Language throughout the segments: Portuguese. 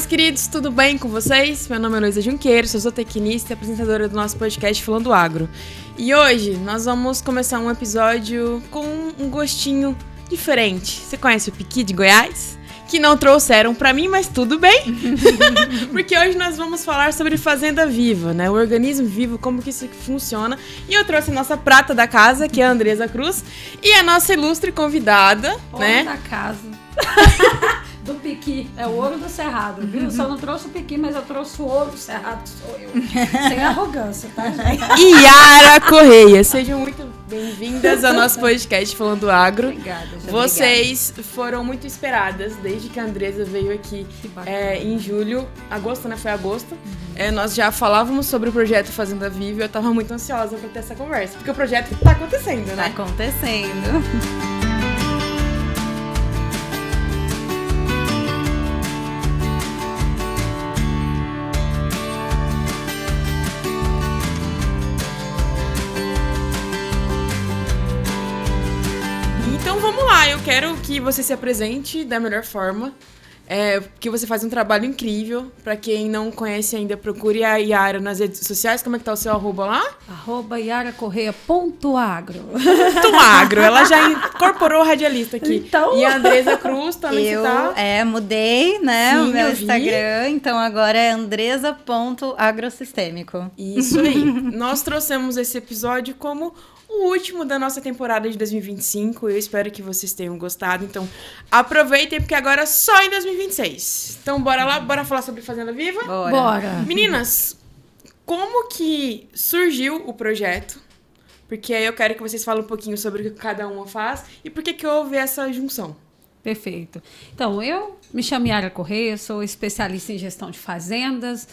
meus queridos, tudo bem com vocês? Meu nome é Luísa Junqueiro, sou zootecnista e apresentadora do nosso podcast Falando Agro. E hoje nós vamos começar um episódio com um gostinho diferente. Você conhece o Piqui de Goiás? Que não trouxeram pra mim, mas tudo bem. Porque hoje nós vamos falar sobre fazenda viva, né? O organismo vivo, como que isso funciona. E eu trouxe a nossa prata da casa, que é a Andresa Cruz, e a nossa ilustre convidada, né? Da casa. Do Piqui, é o ouro do Cerrado, viu? Eu só não trouxe o Piqui, mas eu trouxe o ouro do Cerrado, que sou eu. Sem arrogância, tá, gente? Yara Correia, sejam muito bem-vindas ao nosso podcast Falando Agro. Obrigada, Vocês foram muito esperadas desde que a Andresa veio aqui em julho, agosto, né? Foi agosto. Nós já falávamos sobre o projeto Fazenda Viva e eu tava muito ansiosa pra ter essa conversa, porque o projeto tá acontecendo, né? Tá acontecendo. Então vamos lá, eu quero que você se apresente da melhor forma, porque você faz um trabalho incrível. Pra quem não conhece ainda, procure a Yara nas redes sociais. Como é que tá o seu arroba lá? @yaracorreia.agro. Agro, ela já incorporou o radialista aqui. Então... E a Andresa Cruz também tá? Mudei, né, Sim, o meu eu vi. Instagram, então agora é andresa.agrosistêmico. Isso aí. Nós trouxemos esse episódio como o último da nossa temporada de 2025. Eu espero que vocês tenham gostado. Então, aproveitem, porque agora é só em 2026. Então, bora lá, bora falar sobre Fazenda Viva? Bora. Meninas, como que surgiu o projeto? Porque aí eu quero que vocês falem um pouquinho sobre o que cada uma faz e por que houve essa junção. Perfeito. Então, eu me chamo Yara Correia, sou especialista em gestão de fazendas.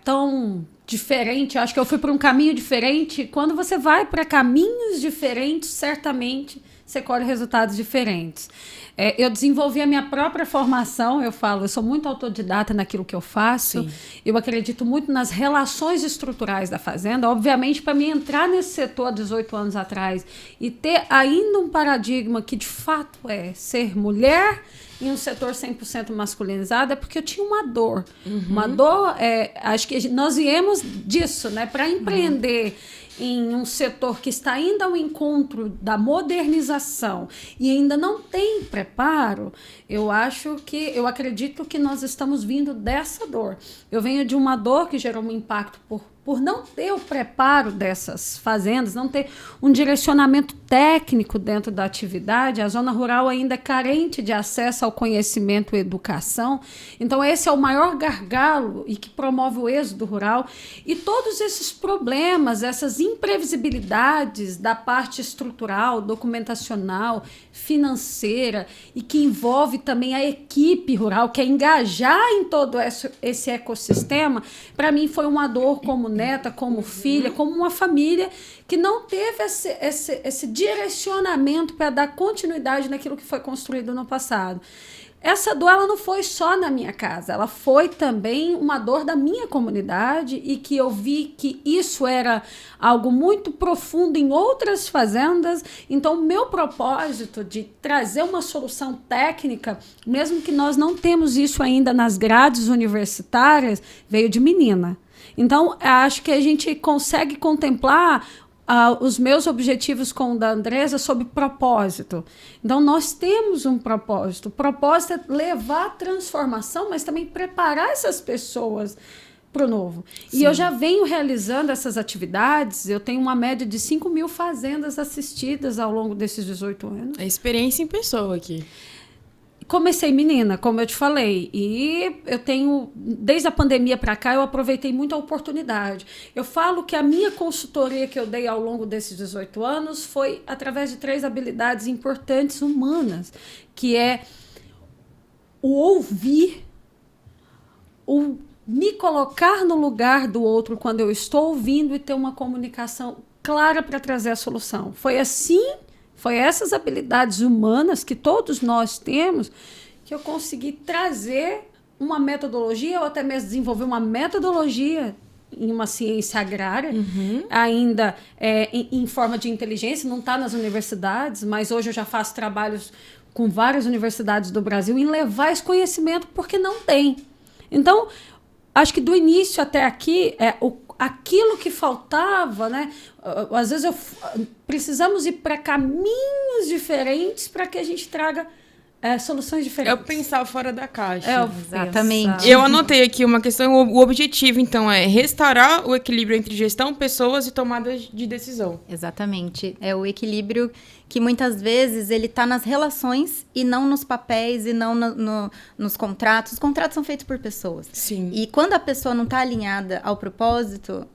Tão diferente, eu acho que eu fui para um caminho diferente. Quando você vai para caminhos diferentes, certamente você colhe resultados diferentes. Eu desenvolvi a minha própria formação, eu sou muito autodidata naquilo que eu faço. Sim. Eu acredito muito nas relações estruturais da fazenda. Obviamente, para mim entrar nesse setor há 18 anos atrás e ter ainda um paradigma que de fato é ser mulher em um setor 100% masculinizado, é porque eu tinha uma dor. Uma dor, acho que nós viemos disso, né? Para empreender em um setor que está ainda ao encontro da modernização e ainda não tem preparo, eu acredito que nós estamos vindo dessa dor. Eu venho de uma dor que gerou um impacto por não ter o preparo dessas fazendas, não ter um direcionamento técnico dentro da atividade. A zona rural ainda é carente de acesso ao conhecimento e educação. Então, esse é o maior gargalo e que promove o êxodo rural. E todos esses problemas, essas imprevisibilidades da parte estrutural, documentacional, financeira, e que envolve também a equipe rural, que é engajar em todo esse ecossistema, para mim foi uma dor como neta, como filha, como uma família que não teve esse direcionamento para dar continuidade naquilo que foi construído no passado. Essa dor ela não foi só na minha casa, ela foi também uma dor da minha comunidade e que eu vi que isso era algo muito profundo em outras fazendas. Então, o meu propósito de trazer uma solução técnica, mesmo que nós não temos isso ainda nas grades universitárias, veio de menina. Então, acho que a gente consegue contemplar os meus objetivos com o da Andresa sob propósito. Então, nós temos um propósito. O propósito é levar a transformação, mas também preparar essas pessoas para o novo. Sim. E eu já venho realizando essas atividades. Eu tenho uma média de 5.000 fazendas assistidas ao longo desses 18 anos. É experiência em pessoa aqui. Comecei menina, como eu te falei, e eu tenho, desde a pandemia para cá, eu aproveitei muito a oportunidade. Eu falo que a minha consultoria que eu dei ao longo desses 18 anos foi através de 3 habilidades importantes humanas, que é o ouvir, o me colocar no lugar do outro quando eu estou ouvindo e ter uma comunicação clara para trazer a solução. Foi essas habilidades humanas que todos nós temos que eu consegui trazer uma metodologia, ou até mesmo desenvolver uma metodologia em uma ciência agrária, ainda em forma de inteligência, não está nas universidades, mas hoje eu já faço trabalhos com várias universidades do Brasil em levar esse conhecimento, porque não tem. Então, acho que do início até aqui, aquilo que faltava, né? Às vezes precisamos ir para caminhos diferentes para que a gente traga soluções diferentes. É o pensar fora da caixa. Exatamente. Eu anotei aqui uma questão, o objetivo, então, é restaurar o equilíbrio entre gestão, pessoas e tomada de decisão. Exatamente. É o equilíbrio que muitas vezes ele está nas relações e não nos papéis e não nos contratos. Os contratos são feitos por pessoas. Sim. E quando a pessoa não está alinhada ao propósito,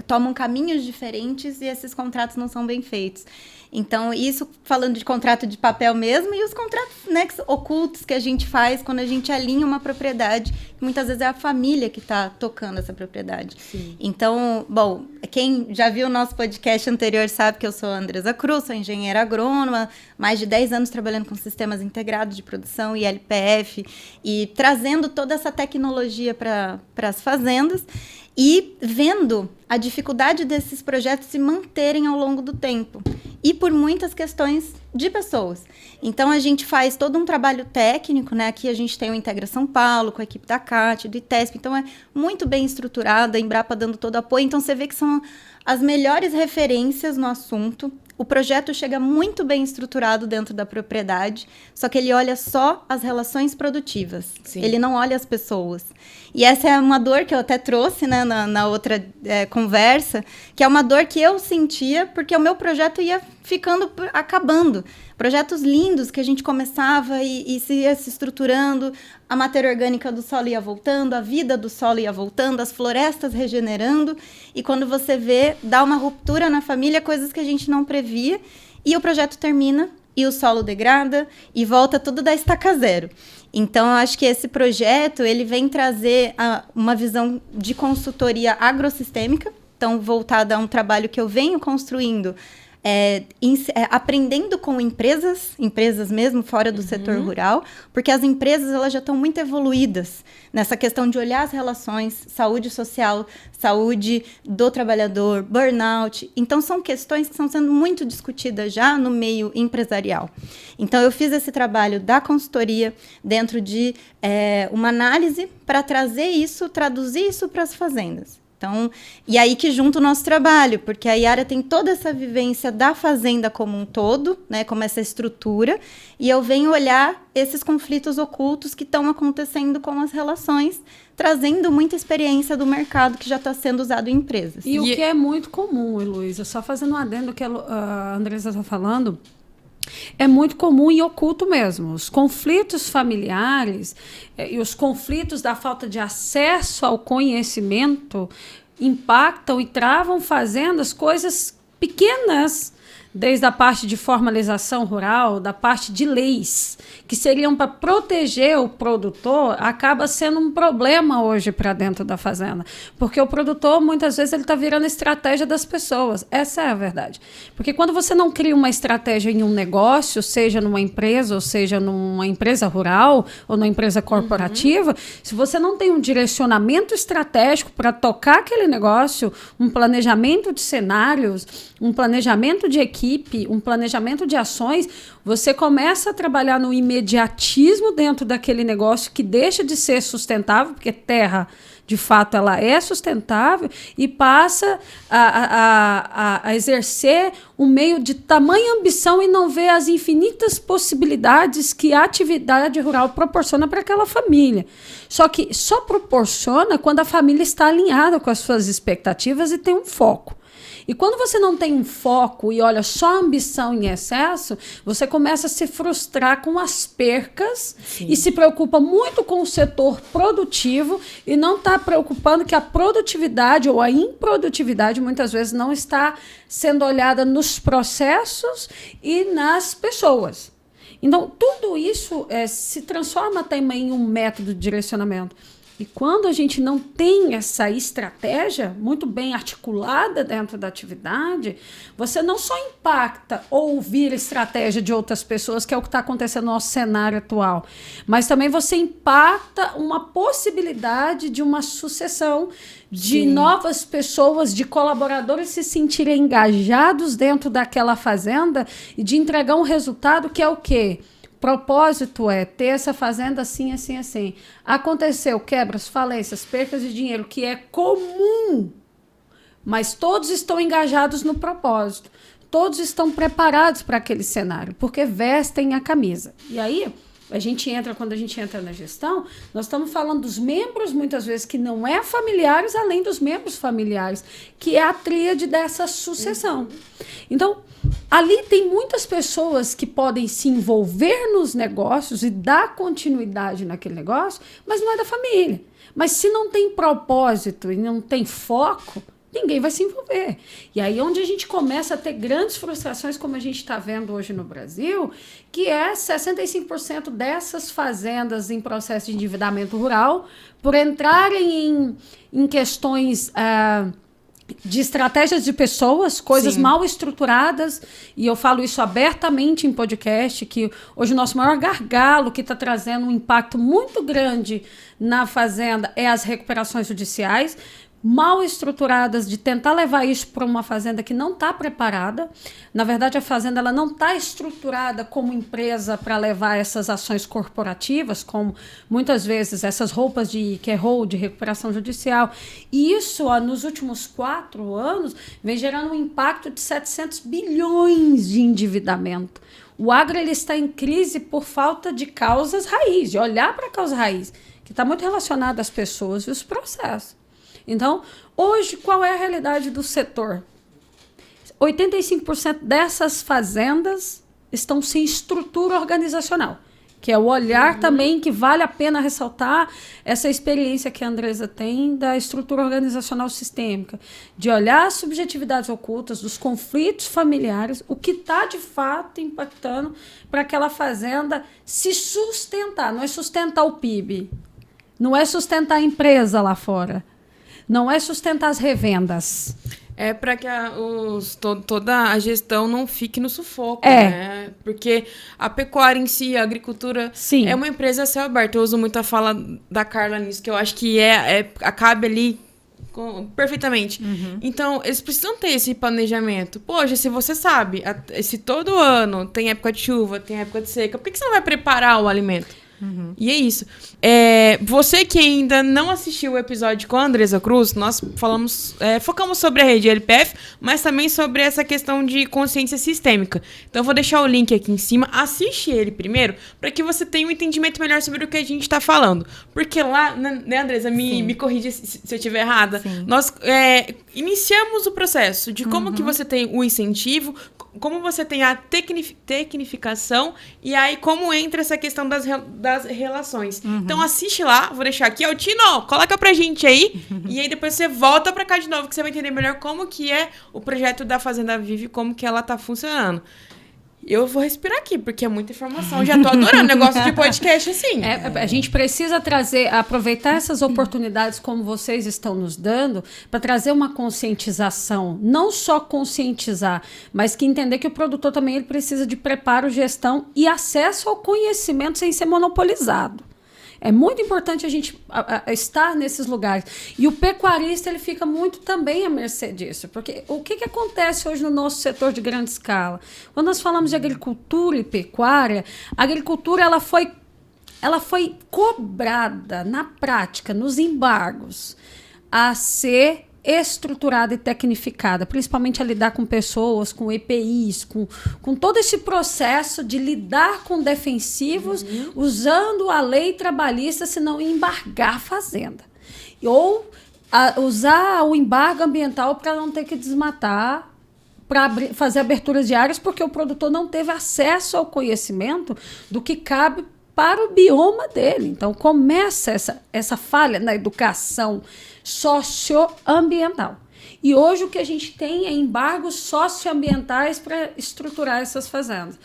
tomam caminhos diferentes e esses contratos não são bem feitos. Então, isso falando de contrato de papel mesmo e os contratos, né, ocultos que a gente faz quando a gente alinha uma propriedade, que muitas vezes é a família que está tocando essa propriedade. Sim. Então, bom, quem já viu o nosso podcast anterior sabe que eu sou a Andresa Cruz, sou engenheira agrônoma, mais de 10 anos trabalhando com sistemas integrados de produção e LPF, e trazendo toda essa tecnologia para as fazendas. E vendo a dificuldade desses projetos se manterem ao longo do tempo. E por muitas questões de pessoas. Então, a gente faz todo um trabalho técnico, né? Aqui a gente tem o Integra São Paulo, com a equipe da CAT, do ITESP. Então, é muito bem estruturado, a Embrapa dando todo apoio. Então, você vê que são as melhores referências no assunto. O projeto chega muito bem estruturado dentro da propriedade, só que ele olha só as relações produtivas. Sim. Ele não olha as pessoas. E essa é uma dor que eu até trouxe, né, na outra conversa, que é uma dor que eu sentia porque o meu projeto ia acabando. Projetos lindos que a gente começava e se ia se estruturando, a matéria orgânica do solo ia voltando, a vida do solo ia voltando, as florestas regenerando, e quando você vê, dá uma ruptura na família, coisas que a gente não previa, e o projeto termina, e o solo degrada, e volta tudo da estaca zero. Então, eu acho que esse projeto, ele vem trazer uma visão de consultoria agrossistêmica, então voltada a um trabalho que eu venho construindo, aprendendo com empresas mesmo, fora do setor rural, porque as empresas elas já estão muito evoluídas nessa questão de olhar as relações, saúde social, saúde do trabalhador, burnout. Então, são questões que estão sendo muito discutidas já no meio empresarial. Então, eu fiz esse trabalho da consultoria dentro de uma análise para trazer isso, traduzir isso para as fazendas. Então, e aí que junta o nosso trabalho, porque a Yara tem toda essa vivência da fazenda como um todo, né, como essa estrutura, e eu venho olhar esses conflitos ocultos que estão acontecendo com as relações, trazendo muita experiência do mercado que já está sendo usado em empresas. E o que é muito comum, Heloísa, só fazendo um adendo que a Andresa está falando, é muito comum e oculto mesmo. Os conflitos familiares e os conflitos da falta de acesso ao conhecimento impactam e travam fazendas, coisas pequenas, desde a parte de formalização rural, da parte de leis, que seriam para proteger o produtor, acaba sendo um problema hoje para dentro da fazenda. Porque o produtor, muitas vezes, ele está virando estratégia das pessoas. Essa é a verdade. Porque quando você não cria uma estratégia em um negócio, seja numa empresa, ou seja numa empresa rural, ou numa empresa corporativa, se você não tem um direcionamento estratégico para tocar aquele negócio, um planejamento de cenários, um planejamento de equipe, um planejamento de ações, você começa a trabalhar no imediatismo dentro daquele negócio que deixa de ser sustentável, porque terra, de fato, ela é sustentável, e passa a exercer um meio de tamanha ambição e não vê as infinitas possibilidades que a atividade rural proporciona para aquela família. Só que só proporciona quando a família está alinhada com as suas expectativas e tem um foco. E quando você não tem um foco e olha só a ambição em excesso, você começa a se frustrar com as percas. Sim. E se preocupa muito com o setor produtivo e não está preocupando que a produtividade ou a improdutividade muitas vezes não está sendo olhada nos processos e nas pessoas. Então, tudo isso se transforma também em um método de direcionamento. E quando a gente não tem essa estratégia muito bem articulada dentro da atividade, você não só impacta ouvir estratégia de outras pessoas, que é o que está acontecendo no nosso cenário atual, mas também você impacta uma possibilidade de uma sucessão de novas pessoas, de colaboradores se sentirem engajados dentro daquela fazenda e de entregar um resultado que é o quê? propósito é ter essa fazenda assim, assim, assim. Aconteceu quebras, falências, percas de dinheiro, que é comum, mas todos estão engajados no propósito. Todos estão preparados para aquele cenário, porque vestem a camisa. E aí, quando a gente entra na gestão, nós estamos falando dos membros, muitas vezes, que não é familiares, além dos membros familiares, que é a tríade dessa sucessão. Então, ali tem muitas pessoas que podem se envolver nos negócios e dar continuidade naquele negócio, mas não é da família. Mas se não tem propósito e não tem foco, ninguém vai se envolver. E aí onde a gente começa a ter grandes frustrações, como a gente está vendo hoje no Brasil, que é 65% dessas fazendas em processo de endividamento rural, por entrarem em questões de estratégias de pessoas, coisas mal estruturadas, e eu falo isso abertamente em podcast, que hoje o nosso maior gargalo, que está trazendo um impacto muito grande na fazenda, é as recuperações judiciais, mal estruturadas, de tentar levar isso para uma fazenda que não está preparada. Na verdade, a fazenda ela não está estruturada como empresa para levar essas ações corporativas, como muitas vezes essas roupas de de recuperação judicial. E isso, nos últimos 4 anos, vem gerando um impacto de 700 bilhões de endividamento. O agro ele está em crise por falta de causas raiz, de olhar para a causa raiz, que está muito relacionada às pessoas e os processos. Então, hoje, qual é a realidade do setor? 85% dessas fazendas estão sem estrutura organizacional, que é o olhar também que vale a pena ressaltar essa experiência que a Andresa tem da estrutura organizacional sistêmica, de olhar as subjetividades ocultas, dos conflitos familiares, o que está de fato impactando para aquela fazenda se sustentar. Não é sustentar o PIB, não é sustentar a empresa lá fora, não é sustentar as revendas. É para que toda a gestão não fique no sufoco, né? Porque a pecuária em si, a agricultura, é uma empresa a céu aberto. Eu uso muito a fala da Carla nisso, que eu acho que cabe ali perfeitamente. Então, eles precisam ter esse planejamento. Poxa, se você sabe, se todo ano tem época de chuva, tem época de seca, por que você não vai preparar o alimento? E é isso. Você que ainda não assistiu o episódio com a Andresa Cruz, nós focamos sobre a rede LPF, mas também sobre essa questão de consciência sistêmica. Então eu vou deixar o link aqui em cima. Assiste ele primeiro, para que você tenha um entendimento melhor sobre o que a gente está falando. Porque lá, né, Andresa, me corrija se eu estiver errada. Sim. Nós iniciamos o processo de como que você tem o incentivo, como você tem a tecnificação e aí como entra essa questão das relações. Então assiste lá, vou deixar aqui. Tino, coloca pra gente aí e aí depois você volta pra cá de novo que você vai entender melhor como que é o projeto da Fazenda Vive, como que ela tá funcionando. Eu vou respirar aqui, porque é muita informação. Já tô adorando negócio de podcast assim. A gente precisa aproveitar essas oportunidades como vocês estão nos dando, para trazer uma conscientização. Não só conscientizar, mas que entender que o produtor também ele precisa de preparo, gestão e acesso ao conhecimento sem ser monopolizado. É muito importante a gente estar nesses lugares. E o pecuarista ele fica muito também à mercê disso. Porque o que acontece hoje no nosso setor de grande escala? Quando nós falamos de agricultura e pecuária, a agricultura ela foi cobrada na prática, nos embargos, a ser estruturada e tecnificada, principalmente a lidar com pessoas, com EPIs, com todo esse processo de lidar com defensivos, usando a lei trabalhista, se não embargar a fazenda. Ou usar o embargo ambiental para não ter que desmatar, para fazer aberturas de áreas, porque o produtor não teve acesso ao conhecimento do que cabe para o bioma dele. Então, começa essa falha na educação socioambiental. E hoje o que a gente tem é embargos socioambientais para estruturar essas fazendas.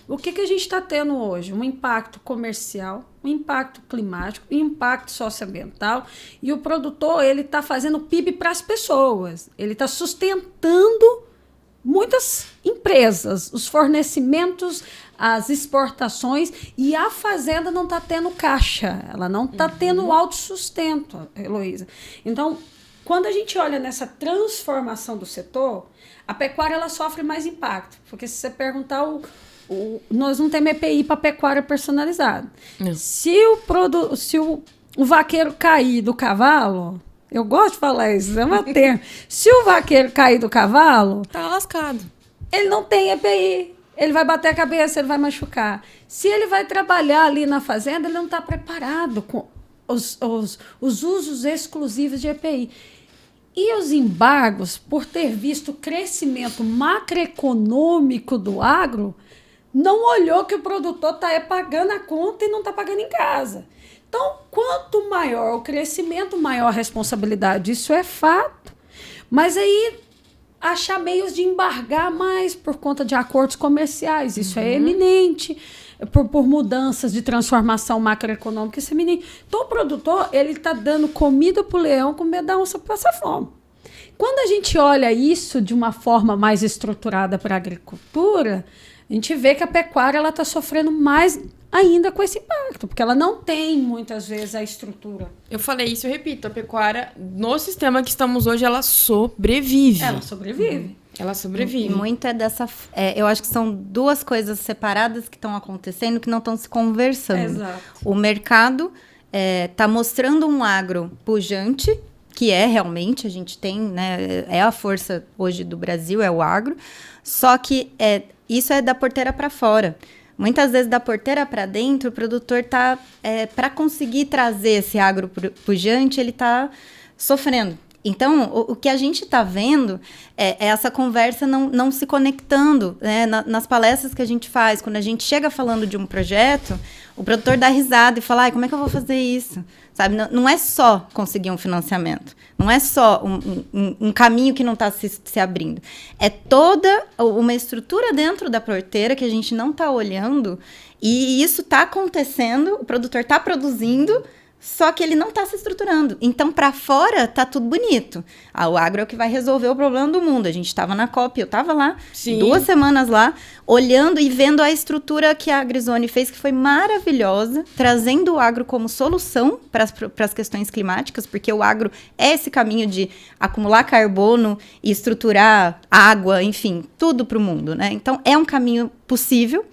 O que a gente está tendo hoje? Um impacto comercial, um impacto climático, um impacto socioambiental, e o produtor ele está fazendo PIB para as pessoas. Ele está sustentando muitas empresas, os fornecimentos, as exportações, e a fazenda não está tendo caixa, ela não está tendo autossustento, Heloísa. Então, quando a gente olha nessa transformação do setor, a pecuária ela sofre mais impacto, porque se você perguntar nós não temos EPI para pecuária personalizada. Não. Se o vaqueiro cair do cavalo, eu gosto de falar isso, é uma termo. Se o vaqueiro cair do cavalo, Tá lascado. ele não tem EPI. Ele vai bater a cabeça, ele vai machucar. Se ele vai trabalhar ali na fazenda, ele não está preparado com os usos exclusivos de EPI. E os embargos, por ter visto o crescimento macroeconômico do agro, não olhou que o produtor está pagando a conta e não está pagando em casa. Então, quanto maior o crescimento, maior a responsabilidade. Isso é fato. Mas aí, achar meios de embargar mais por conta de acordos comerciais. Isso é eminente. Por mudanças de transformação macroeconômica, isso é eminente. Então, o produtor, ele está dando comida para o leão com medo da onça passar fome. Quando a gente olha isso de uma forma mais estruturada para a agricultura, a gente vê que a pecuária está sofrendo mais ainda com esse impacto, porque ela não tem, muitas vezes, a estrutura. Eu falei isso, eu repito, a pecuária, no sistema que estamos hoje, ela sobrevive. Ela sobrevive. Ela sobrevive. E muito é dessa... eu acho que são duas coisas separadas que estão acontecendo, que não estão se conversando. Exato. O mercado está mostrando um agro pujante, que é realmente, a gente tem, né, é a força hoje do Brasil, é o agro, só que isso é da porteira para fora. Muitas vezes, da porteira para dentro, o produtor está, para conseguir trazer esse agro pujante, ele está sofrendo. Então, o que a gente está vendo é essa conversa não se conectando, né? Nas palestras que a gente faz, quando a gente chega falando de um projeto, o produtor dá risada e fala, como é que eu vou fazer isso? Sabe? Não é só conseguir um financiamento, não é só um caminho que não está se abrindo. É toda uma estrutura dentro da porteira que a gente não está olhando, e isso está acontecendo, o produtor está produzindo, só que ele não está se estruturando. Então, para fora, tá tudo bonito. O agro é o que vai resolver o problema do mundo. A gente estava na COP, eu estava lá, Sim. 2 semanas lá, olhando e vendo a estrutura que a AgriZone fez, que foi maravilhosa, trazendo o agro como solução para as questões climáticas, porque o agro é esse caminho de acumular carbono e estruturar água, enfim, tudo para o mundo, né? Então, é um caminho possível.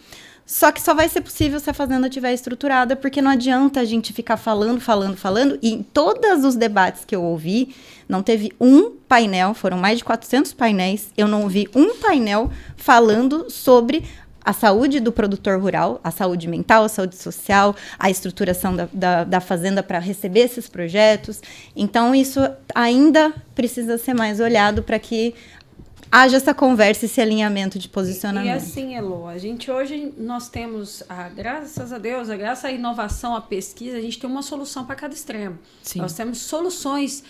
Só que só vai ser possível se a fazenda estiver estruturada, porque não adianta a gente ficar falando, e em todos os debates que eu ouvi, não teve um painel, foram mais de 400 painéis, eu não ouvi um painel falando sobre a saúde do produtor rural, a saúde mental, a saúde social, a estruturação da fazenda para receber esses projetos. Então, isso ainda precisa ser mais olhado para que haja essa conversa, esse alinhamento de posicionamento. E assim, Elo, nós temos, graças a Deus, graças à inovação, à pesquisa, a gente tem uma solução para cada extremo. Sim. Nós temos soluções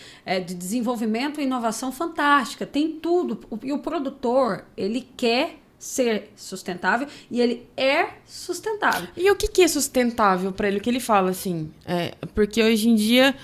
de desenvolvimento e inovação fantástica, tem tudo. E o produtor, ele quer ser sustentável e ele é sustentável. E o que é sustentável para ele? O que ele fala, assim? Porque hoje em dia...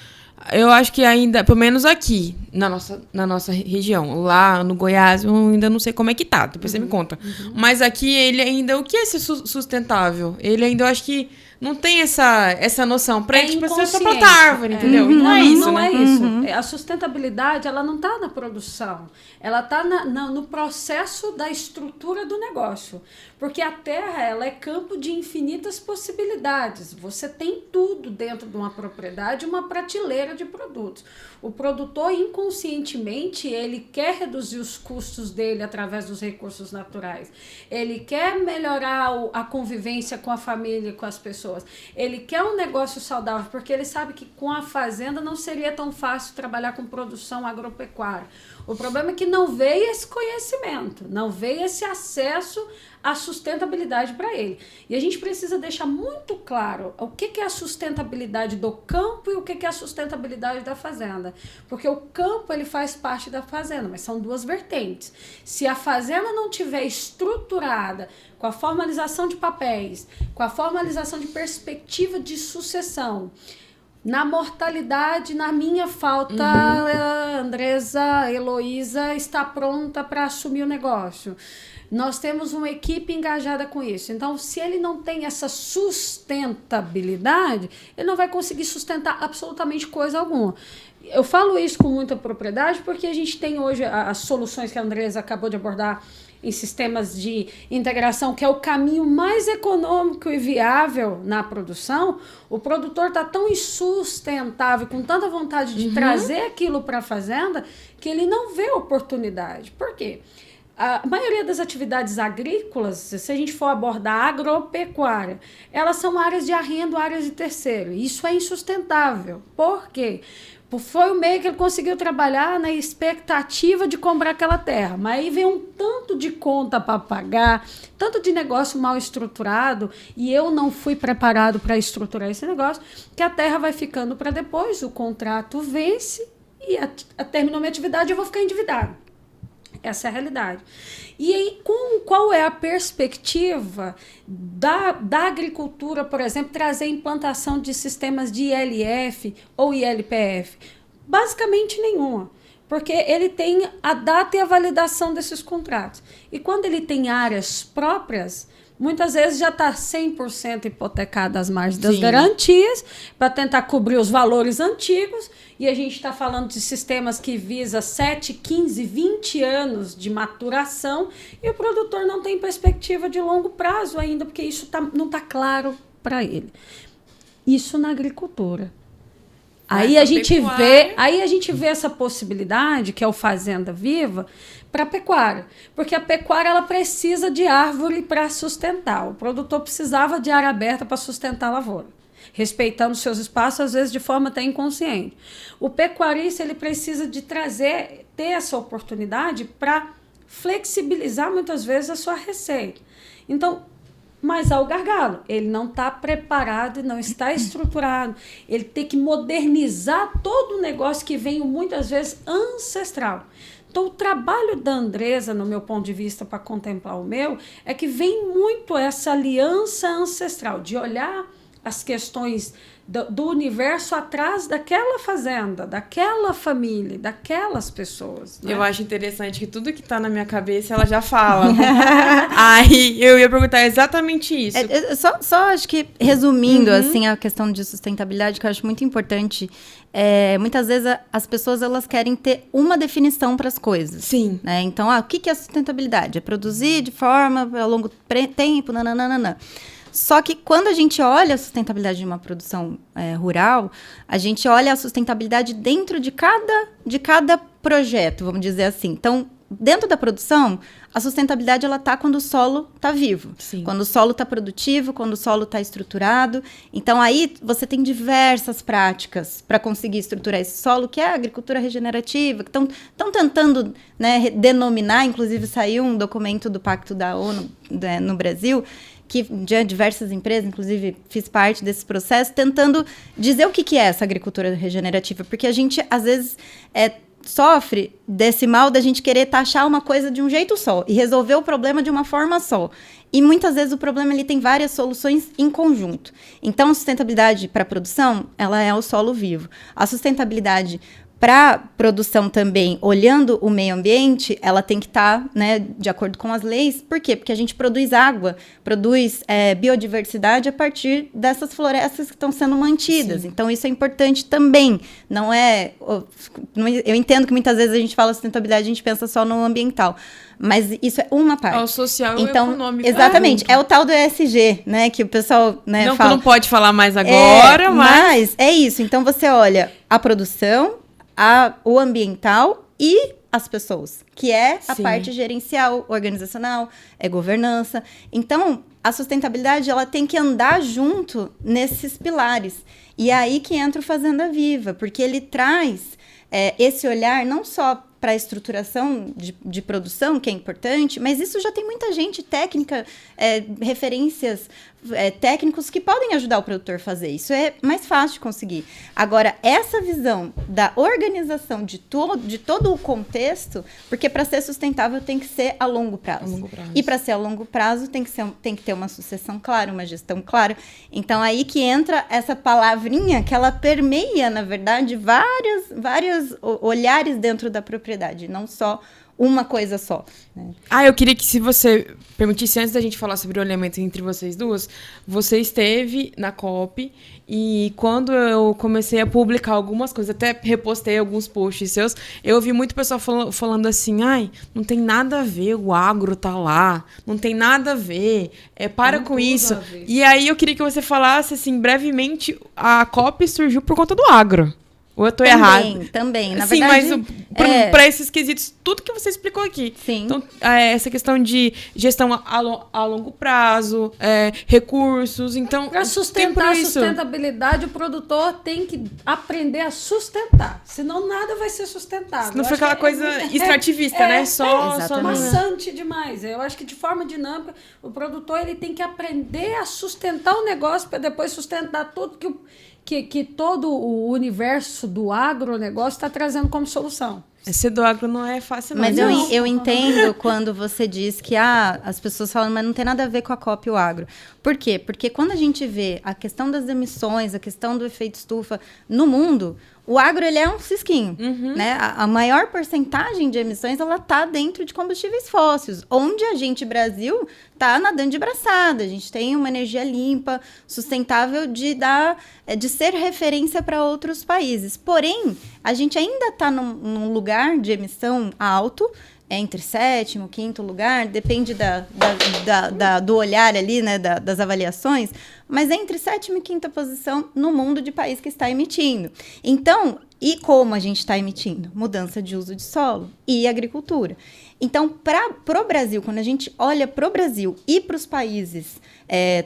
Eu acho que ainda, pelo menos aqui, na nossa região, lá no Goiás, eu ainda não sei como é que tá, depois você me conta. Mas aqui, ele ainda, o que é ser sustentável? Ele ainda, eu acho que não tem essa noção. Pra ele, tipo, você só plantar árvore, entendeu? Não é isso, não né? é isso. A sustentabilidade, ela não tá na produção. Ela tá no processo da estrutura do negócio. Porque a terra, ela é campo de infinitas possibilidades. Você tem tudo dentro de uma propriedade, uma prateleira de produtos. O produtor, inconscientemente, ele quer reduzir os custos dele através dos recursos naturais. Ele quer melhorar a convivência com a família e com as pessoas. Ele quer um negócio saudável, porque ele sabe que com a fazenda não seria tão fácil trabalhar com produção agropecuária. O problema é que não veio esse conhecimento, não veio esse acesso à sustentabilidade para ele. E a gente precisa deixar muito claro o que é a sustentabilidade do campo e o que é a sustentabilidade da fazenda. Porque o campo, ele faz parte da fazenda, mas são duas vertentes. Se a fazenda não tiver estruturada com a formalização de papéis, com a formalização de perspectiva de sucessão, na mortalidade, na minha falta Andresa Heloísa está pronta para assumir o negócio. Nós temos uma equipe engajada com isso. Então, se ele não tem essa sustentabilidade, ele não vai conseguir sustentar absolutamente coisa alguma. Eu falo isso com muita propriedade porque a gente tem hoje as soluções que a Andresa acabou de abordar em sistemas de integração, que é o caminho mais econômico e viável na produção. O produtor está tão insustentável, com tanta vontade de trazer aquilo para a fazenda, que ele não vê oportunidade. Por quê? A maioria das atividades agrícolas, se a gente for abordar a agropecuária, elas são áreas de arrendo, áreas de terceiro. Isso é insustentável. Por quê? Foi o meio que ele conseguiu trabalhar na expectativa de comprar aquela terra. Mas aí vem um tanto de conta para pagar, tanto de negócio mal estruturado, e eu não fui preparado para estruturar esse negócio, que a terra vai ficando para depois, o contrato vence e terminou minha atividade, eu vou ficar endividado. Essa é a realidade. E aí, qual é a perspectiva da agricultura, por exemplo, trazer implantação de sistemas de ILF ou ILPF? Basicamente nenhuma. Porque ele tem a data e a validação desses contratos. E quando ele tem áreas próprias, muitas vezes já está 100% hipotecado as margens das garantias para tentar cobrir os valores antigos. E a gente está falando de sistemas que visam 7, 15, 20 anos de maturação e o produtor não tem perspectiva de longo prazo ainda, porque isso não está claro para ele. Isso na agricultura. Aí a gente vê essa possibilidade, que é o Fazenda Viva, para a pecuária. Porque a pecuária ela precisa de árvore para sustentar. O produtor precisava de área aberta para sustentar a lavoura, respeitando seus espaços, às vezes de forma até inconsciente. O pecuarista ele precisa de ter essa oportunidade para flexibilizar muitas vezes a sua receita. Então, mas há o gargalo, ele não está preparado e não está estruturado. Ele tem que modernizar todo o negócio que vem muitas vezes ancestral. Então, o trabalho da Andresa, no meu ponto de vista, para contemplar o meu, é que vem muito essa aliança ancestral, de olhar as questões do universo atrás daquela fazenda, daquela família, daquelas pessoas. Né? Eu acho interessante que tudo que tá na minha cabeça, ela já fala. Aí eu ia perguntar exatamente isso. Só acho que, resumindo, assim, a questão de sustentabilidade, que eu acho muito importante, muitas vezes as pessoas elas querem ter uma definição para as coisas. Sim. Né? Então, o que é sustentabilidade? É produzir de forma a longo tempo, nananana. Só que quando a gente olha a sustentabilidade de uma produção rural, a gente olha a sustentabilidade dentro de cada projeto, vamos dizer assim. Então, dentro da produção, a sustentabilidade ela está quando o solo está vivo. Sim. Quando o solo está produtivo, quando o solo está estruturado. Então, aí você tem diversas práticas para conseguir estruturar esse solo, que é a agricultura regenerativa, que estão tentando, né, denominar, inclusive saiu um documento do Pacto da ONU no Brasil, que de diversas empresas, inclusive fiz parte desse processo, tentando dizer o que é essa agricultura regenerativa, porque a gente, às vezes, sofre desse mal da gente querer taxar uma coisa de um jeito só e resolver o problema de uma forma só. E muitas vezes o problema ele tem várias soluções em conjunto. Então, a sustentabilidade para a produção, ela é o solo vivo. A sustentabilidade para produção também, olhando o meio ambiente, ela tem que estar, né, de acordo com as leis. Por quê? Porque a gente produz água, produz biodiversidade a partir dessas florestas que estão sendo mantidas. Sim. Então, isso é importante também. Eu entendo que muitas vezes a gente fala sustentabilidade, a gente pensa só no ambiental. Mas isso é uma parte. É o social e o econômico. Exatamente. É o tal do ESG, né? Que o pessoal, né, não, fala. Não pode falar mais agora, mas é isso. Então, você olha a produção, o ambiental e as pessoas, que é a parte gerencial, organizacional, governança. Então, a sustentabilidade ela tem que andar junto nesses pilares. E é aí que entra o Fazenda Viva, porque ele traz esse olhar não só a estruturação de produção, que é importante, mas isso já tem muita gente técnica, referências técnicos que podem ajudar o produtor a fazer. Isso é mais fácil de conseguir. Agora, essa visão da organização de todo o contexto, porque para ser sustentável tem que ser a longo prazo. E para ser a longo prazo tem que ter uma sucessão clara, uma gestão clara. Então, aí que entra essa palavrinha que ela permeia, na verdade, vários olhares dentro da propriedade, não só uma coisa só. Né? Eu queria que, se você permitisse, antes da gente falar sobre o alinhamento entre vocês duas, você esteve na COP e quando eu comecei a publicar algumas coisas, até repostei alguns posts seus, eu ouvi muito pessoal falando assim, não tem nada a ver, o agro tá lá, não tem nada a ver, para com isso. E aí eu queria que você falasse, assim, brevemente, a COP surgiu por conta do agro. Ou eu tô errado? Também. Na Sim, verdade, mas para esses quesitos, tudo que você explicou aqui. Sim. Então, essa questão de gestão a longo prazo, recursos, então... Para sustentar a sustentabilidade, o produtor tem que aprender a sustentar. Senão nada vai ser sustentável. Não foi aquela coisa extrativista, né? Só maçante demais. Eu acho que de forma dinâmica, o produtor ele tem que aprender a sustentar o negócio para depois sustentar tudo que todo o universo do agronegócio está trazendo como solução. Ser do agro não é fácil, não. Mas eu entendo quando você diz que as pessoas falam, mas não tem nada a ver com a COP e o agro. Por quê? Porque quando a gente vê a questão das emissões, a questão do efeito estufa no mundo, o agro ele é um cisquinho, né? A maior porcentagem de emissões ela está dentro de combustíveis fósseis, onde a gente, Brasil, está nadando de braçada. A gente tem uma energia limpa, sustentável de ser referência para outros países. Porém, a gente ainda está num lugar de emissão alto, entre 7º, 5º lugar, depende do olhar ali, né, das avaliações, mas entre 7ª e 5ª posição no mundo de país que está emitindo. Então, e como a gente está emitindo? Mudança de uso de solo e agricultura. Então, para o Brasil, quando a gente olha para o Brasil e para os países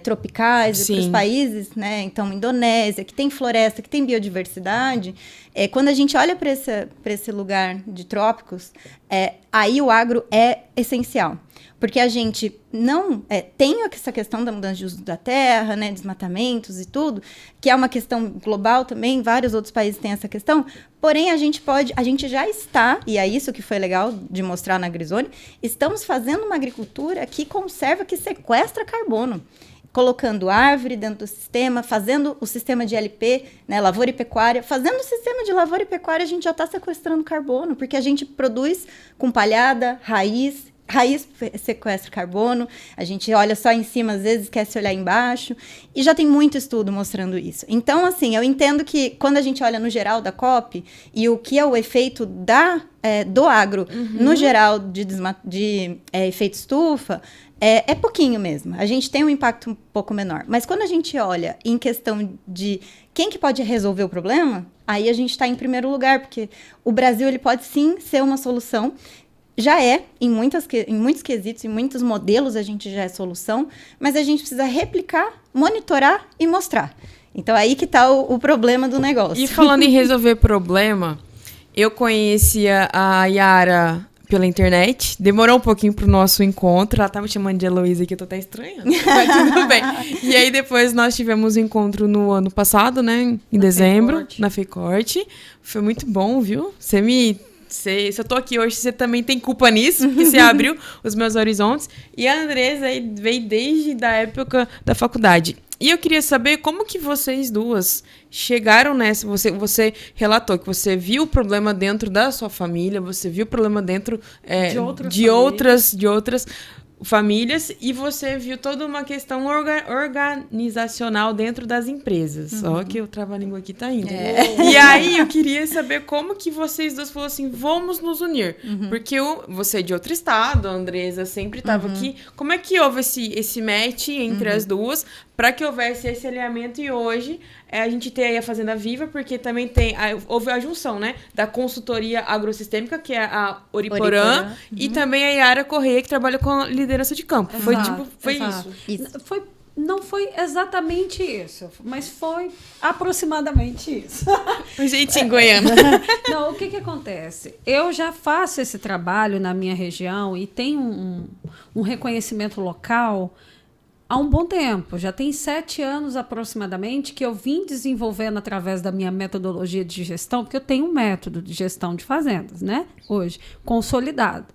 tropicais, e para os países, né, então, Indonésia, que tem floresta, que tem biodiversidade, quando a gente olha para esse lugar de trópicos, aí o agro é essencial. Porque a gente não tem essa questão da mudança de uso da terra, né, desmatamentos e tudo, que é uma questão global também, vários outros países têm essa questão, porém a gente já está, e é isso que foi legal de mostrar na AgriZone, estamos fazendo uma agricultura que conserva, que sequestra carbono, colocando árvore dentro do sistema, fazendo o sistema de LP, né, lavoura e pecuária, fazendo o sistema de lavoura e pecuária, a gente já está sequestrando carbono, porque a gente produz com palhada, raiz sequestra carbono, a gente olha só em cima, às vezes esquece de olhar embaixo, e já tem muito estudo mostrando isso. Então, assim, eu entendo que quando a gente olha no geral da COP, e o que é o efeito do agro, no geral de efeito estufa, é pouquinho mesmo. A gente tem um impacto um pouco menor. Mas quando a gente olha em questão de quem que pode resolver o problema, aí a gente está em primeiro lugar, porque o Brasil ele pode sim ser uma solução. Já em muitos quesitos, em muitos modelos a gente já é solução, mas a gente precisa replicar, monitorar e mostrar. Então, aí que está o problema do negócio. E falando em resolver problema, eu conhecia a Yara pela internet, demorou um pouquinho pro nosso encontro, ela tá me chamando de Heloísa aqui, eu tô até estranhando, mas tudo bem. E aí depois nós tivemos um encontro no ano passado, né, em dezembro, na FECORT. Foi muito bom, viu? Se eu tô aqui hoje, você também tem culpa nisso, porque você abriu os meus horizontes. E a Andresa aí veio desde a época da faculdade. E eu queria saber como que vocês duas chegaram nessa. Você relatou que você viu o problema dentro da sua família, você viu o problema dentro de outras famílias, e você viu toda uma questão organizacional dentro das empresas. Só que o trava-língua aqui tá indo. E aí eu queria saber como que vocês duas falaram assim, vamos nos unir. Porque você é de outro estado, a Andresa sempre estava aqui. Como é que houve esse match entre as duas para que houvesse esse alinhamento? E hoje a gente tem aí a Fazenda Viva, porque também houve a junção, né, da consultoria agrossistêmica, que é a Oriporã, e também a Yara Correia, que trabalha com a liderança de campo. Exato, foi isso. Foi Não foi exatamente isso, mas foi aproximadamente isso. Um jeitinho goiano. Não, o que acontece? Eu já faço esse trabalho na minha região e tenho um reconhecimento local há um bom tempo. Já tem 7 anos aproximadamente que eu vim desenvolvendo através da minha metodologia de gestão, porque eu tenho um método de gestão de fazendas, né? Hoje, consolidado.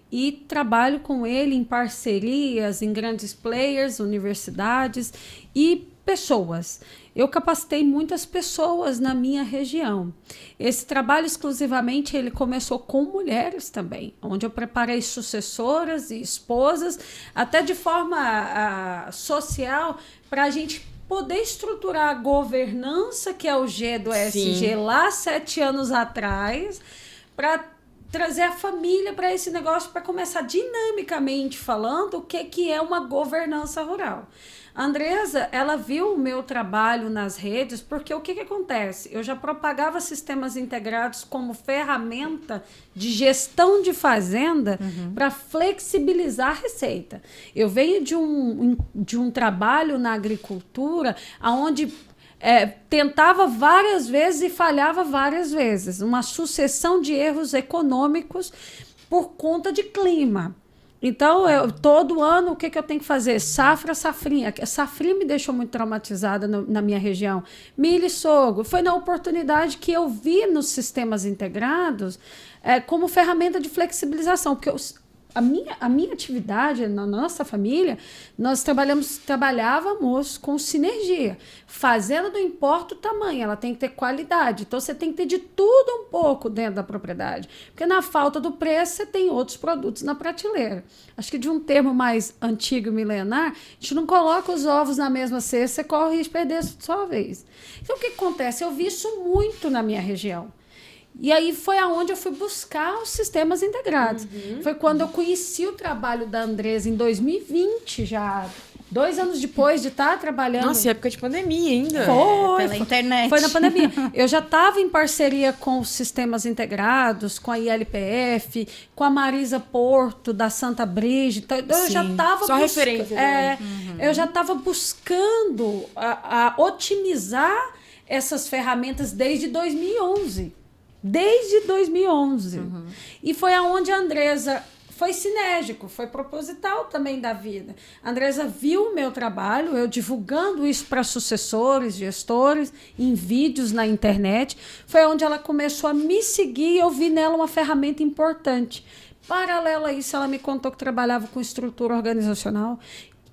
E trabalho com ele em parcerias, em grandes players, universidades e pessoas. Eu capacitei muitas pessoas na minha região. Esse trabalho exclusivamente ele começou com mulheres também, onde eu preparei sucessoras e esposas, até de forma social, para a gente poder estruturar a governança, que é o G do ESG, lá 7 anos atrás, para trazer a família para esse negócio, para começar dinamicamente falando o que é uma governança rural. A Andresa, ela viu o meu trabalho nas redes, porque o que acontece? Eu já propagava sistemas integrados como ferramenta de gestão de fazenda para flexibilizar a receita. Eu venho de um trabalho na agricultura onde tentava várias vezes e falhava várias vezes. Uma sucessão de erros econômicos por conta de clima. Então, todo ano, o que eu tenho que fazer? Safrinha. Safrinha me deixou muito traumatizada na minha região. Milho e sorgo. Foi na oportunidade que eu vi nos sistemas integrados como ferramenta de flexibilização, porque a minha atividade, na nossa família, nós trabalhávamos com sinergia. Fazenda não importa o tamanho, ela tem que ter qualidade. Então, você tem que ter de tudo um pouco dentro da propriedade. Porque na falta do preço, você tem outros produtos na prateleira. Acho que de um termo mais antigo, milenar, a gente não coloca os ovos na mesma cesta, você corre o risco de perder só uma vez. Então, o que acontece? Eu vi isso muito na minha região. E aí foi aonde eu fui buscar os sistemas integrados. Foi quando eu conheci o trabalho da Andresa em 2020, já 2 anos depois de estar trabalhando. Nossa, época de pandemia ainda. Pela internet. Foi na pandemia. Eu já estava em parceria com os sistemas integrados, com a ILPF, com a Marisa Porto, da Santa Brígida. Eu já estava só referência. Eu já estava buscando a otimizar essas ferramentas desde 2011. Desde 2011. E foi aonde a Andresa foi sinérgico, foi proposital também da vida. A Andresa viu o meu trabalho, eu divulgando isso para sucessores, gestores, em vídeos na internet. Foi onde ela começou a me seguir e eu vi nela uma ferramenta importante. Paralelo a isso, ela me contou que trabalhava com estrutura organizacional,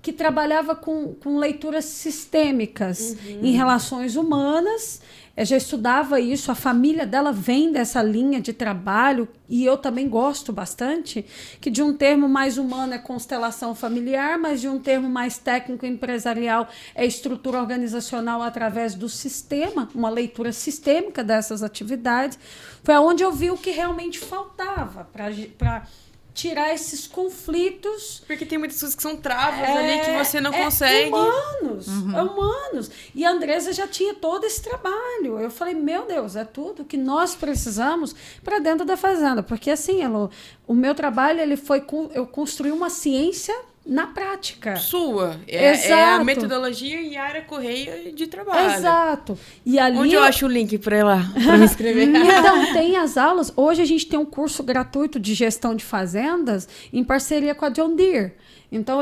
que trabalhava com leituras sistêmicas em relações humanas. Eu já estudava isso, a família dela vem dessa linha de trabalho, e eu também gosto bastante, que de um termo mais humano é constelação familiar, mas de um termo mais técnico empresarial é estrutura organizacional através do sistema, uma leitura sistêmica dessas atividades. Foi onde eu vi o que realmente faltava para tirar esses conflitos. Porque tem muitas coisas que são travas ali que você não consegue. Humanos. E a Andresa já tinha todo esse trabalho. Eu falei, meu Deus, é tudo que nós precisamos para dentro da fazenda. Porque assim, Elô, o meu trabalho, eu construí uma ciência na prática. Sua. É a metodologia Yara Correia de trabalho. Exato. E ali onde eu acho o link para ir lá, para me inscrever? Então, tem as aulas. Hoje a gente tem um curso gratuito de gestão de fazendas em parceria com a John Deere. Então,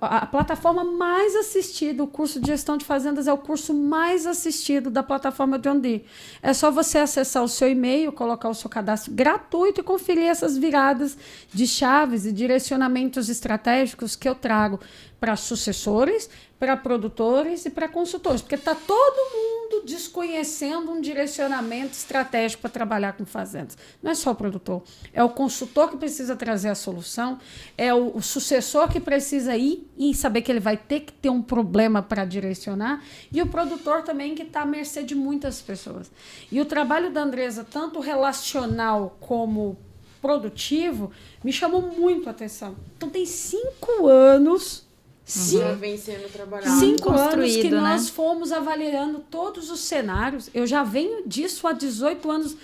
a plataforma mais assistida, o curso de gestão de fazendas é o curso mais assistido da plataforma John Deere. É só você acessar o seu e-mail, colocar o seu cadastro gratuito e conferir essas viradas de chaves e direcionamentos estratégicos que eu trago para sucessores, para produtores e para consultores, porque está todo mundo desconhecendo um direcionamento estratégico para trabalhar com fazendas. Não é só o produtor, é o consultor que precisa trazer a solução, é o sucessor que precisa ir e saber que ele vai ter que ter um problema para direcionar, e o produtor também que está à mercê de muitas pessoas. E o trabalho da Andresa, tanto relacional como produtivo, me chamou muito a atenção. Então, tem 5 anos... Já vem sendo trabalhado. 5 anos que nós fomos avaliando todos os cenários. Eu já venho disso há 18 anos,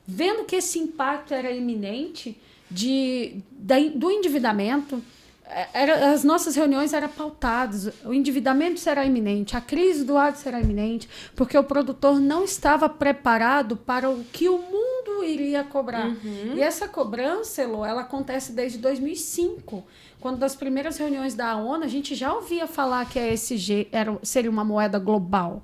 vendo que esse impacto era iminente do endividamento, as nossas reuniões eram pautadas, o endividamento será iminente, a crise do agro será iminente, porque o produtor não estava preparado para o que o mundo iria cobrar. E essa cobrança, Elô, ela acontece desde 2005, quando das primeiras reuniões da ONU, a gente já ouvia falar que a ESG seria uma moeda global.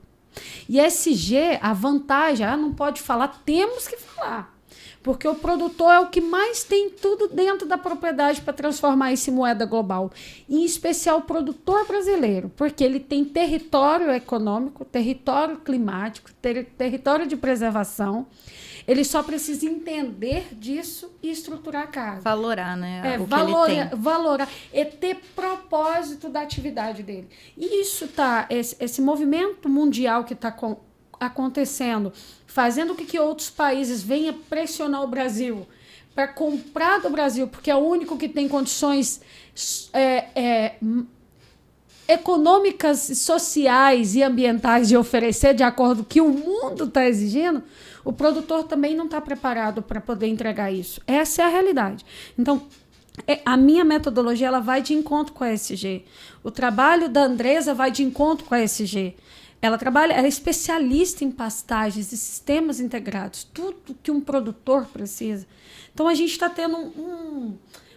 E ESG, a vantagem, não pode falar, temos que falar. Porque o produtor é o que mais tem tudo dentro da propriedade para transformar isso em moeda global. Em especial o produtor brasileiro, porque ele tem território econômico, território climático, território de preservação. Ele só precisa entender disso e estruturar a casa. Valorar, né? O que ele tem. Valorar e ter propósito da atividade dele. E isso esse movimento mundial que está acontecendo, fazendo com que outros países venham pressionar o Brasil para comprar do Brasil, porque é o único que tem condições econômicas, sociais e ambientais de oferecer de acordo com o que o mundo está exigindo, o produtor também não está preparado para poder entregar isso. Essa é a realidade. Então, a minha metodologia ela vai de encontro com a ESG. O trabalho da Andresa vai de encontro com a ESG. Ela é especialista em pastagens e sistemas integrados, tudo que um produtor precisa. Então, a gente está tendo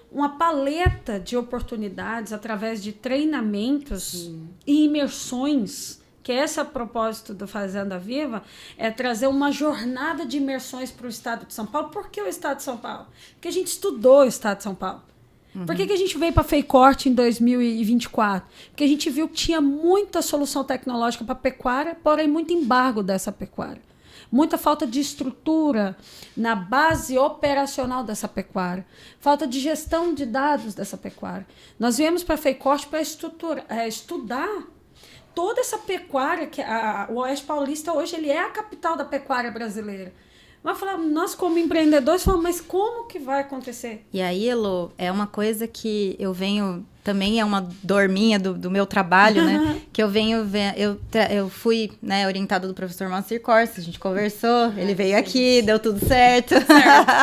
uma paleta de oportunidades através de treinamentos e imersões, que esse é o propósito do Fazenda Viva, é trazer uma jornada de imersões para o Estado de São Paulo. Por que o Estado de São Paulo? Porque a gente estudou o Estado de São Paulo. Por que a gente veio para a FEICORT em 2024? Porque a gente viu que tinha muita solução tecnológica para a pecuária, porém muito embargo dessa pecuária. Muita falta de estrutura na base operacional dessa pecuária. Falta de gestão de dados dessa pecuária. Nós viemos para a FEICORT para estudar toda essa pecuária, que o Oeste Paulista hoje ele é a capital da pecuária brasileira. Mas nós como empreendedores falamos, mas como que vai acontecer? E aí, Elô, é uma coisa que eu venho, também é uma dor minha do meu trabalho, né? Que eu venho, eu fui, né, orientada do professor Moacir Corsa, a gente conversou, ele veio aqui, deu tudo certo.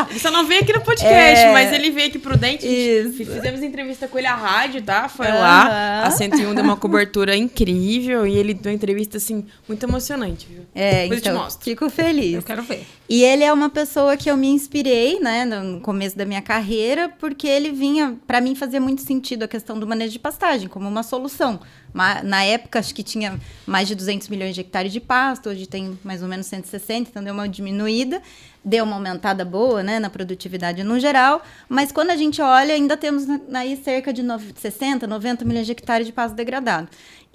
Ele só não veio aqui no podcast, mas ele veio aqui pro Dente. Fizemos entrevista com ele à rádio, tá? Foi lá, a 101 deu uma cobertura incrível e ele deu uma entrevista, assim, muito emocionante, viu? Depois então, eu te mostro. Fico feliz. Eu quero ver. E ele é uma pessoa que eu me inspirei, né, no começo da minha carreira, porque ele vinha, para mim fazia muito sentido a questão do manejo de pastagem, como uma solução. Na época, acho que tinha mais de 200 milhões de hectares de pasto, hoje tem mais ou menos 160, então deu uma diminuída, deu uma aumentada boa, né, na produtividade no geral, mas quando a gente olha, ainda temos aí cerca de 60, 90 milhões de hectares de pasto degradado.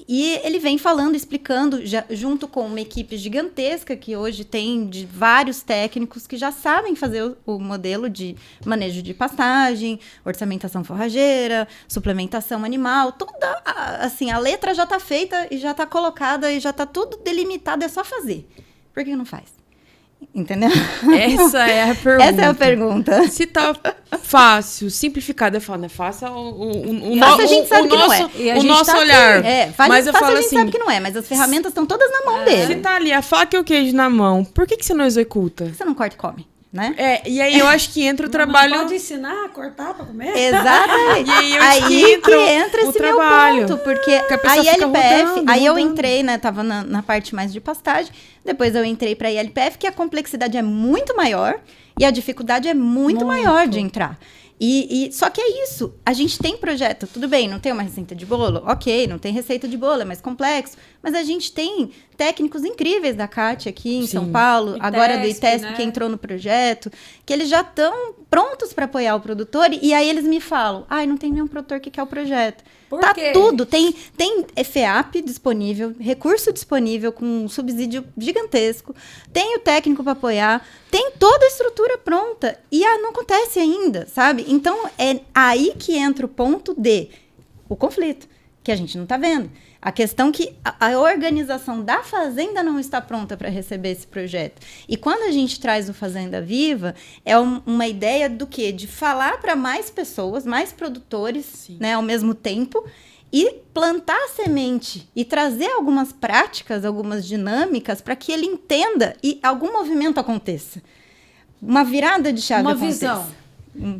E ele vem falando, explicando, junto com uma equipe gigantesca que hoje tem de vários técnicos que já sabem fazer o modelo de manejo de pastagem, orçamentação forrageira, suplementação animal, toda assim, a letra já está feita e já está colocada e já está tudo delimitado, é só fazer. Por que não faz? Entendeu? Essa é a pergunta. Essa é a pergunta. Se tá fácil, simplificado, eu falo, né? Faça a gente sabe que não é. O nosso olhar. Mas eu falo assim, sabe que não é, mas as ferramentas estão todas na mão dele. Se tá ali a faca e o queijo na mão, por que você não executa? Você não corta e come, né? E aí eu acho que entra o trabalho... Pode ensinar a cortar para comer? Exatamente. E aí eu acho que entra esse trabalho. meu ponto, porque a ILPF, aí eu entrei, né, tava na parte mais de pastagem, depois eu entrei para a ILPF, que a complexidade é muito maior e a dificuldade é muito maior de entrar. Só que é isso, a gente tem projeto, tudo bem, não tem uma receita de bolo? Ok, não tem receita de bolo, é mais complexo, mas a gente tem técnicos incríveis da CAT aqui em São Paulo, agora do ITESP, né, que entrou no projeto, que eles já estão prontos para apoiar o produtor, e aí eles me falam, não tem nenhum produtor que quer o projeto. Tá tudo, tem FEAP disponível, recurso disponível com um subsídio gigantesco, tem o técnico para apoiar, tem toda a estrutura pronta e não acontece ainda, sabe? Então é aí que entra o ponto o conflito, que a gente não tá vendo. A questão que a organização da fazenda não está pronta para receber esse projeto. E quando a gente traz o Fazenda Viva, é uma ideia do quê? De falar para mais pessoas, mais produtores, né, ao mesmo tempo, e plantar a semente e trazer algumas práticas, algumas dinâmicas para que ele entenda e algum movimento aconteça. Uma virada de chave aconteça.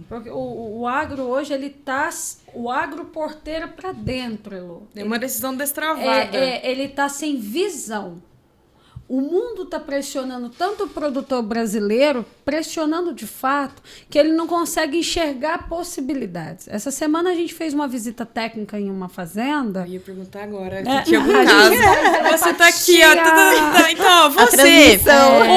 Porque o agro hoje, ele tá o agro porteira para dentro, Elô. É uma decisão destravada. Ele tá sem visão. O mundo está pressionando tanto o produtor brasileiro, pressionando de fato, que ele não consegue enxergar possibilidades. Essa semana a gente fez uma visita técnica em uma fazenda. Eu ia perguntar agora, se tinha algum caso. Você está aqui, ó. Então, você,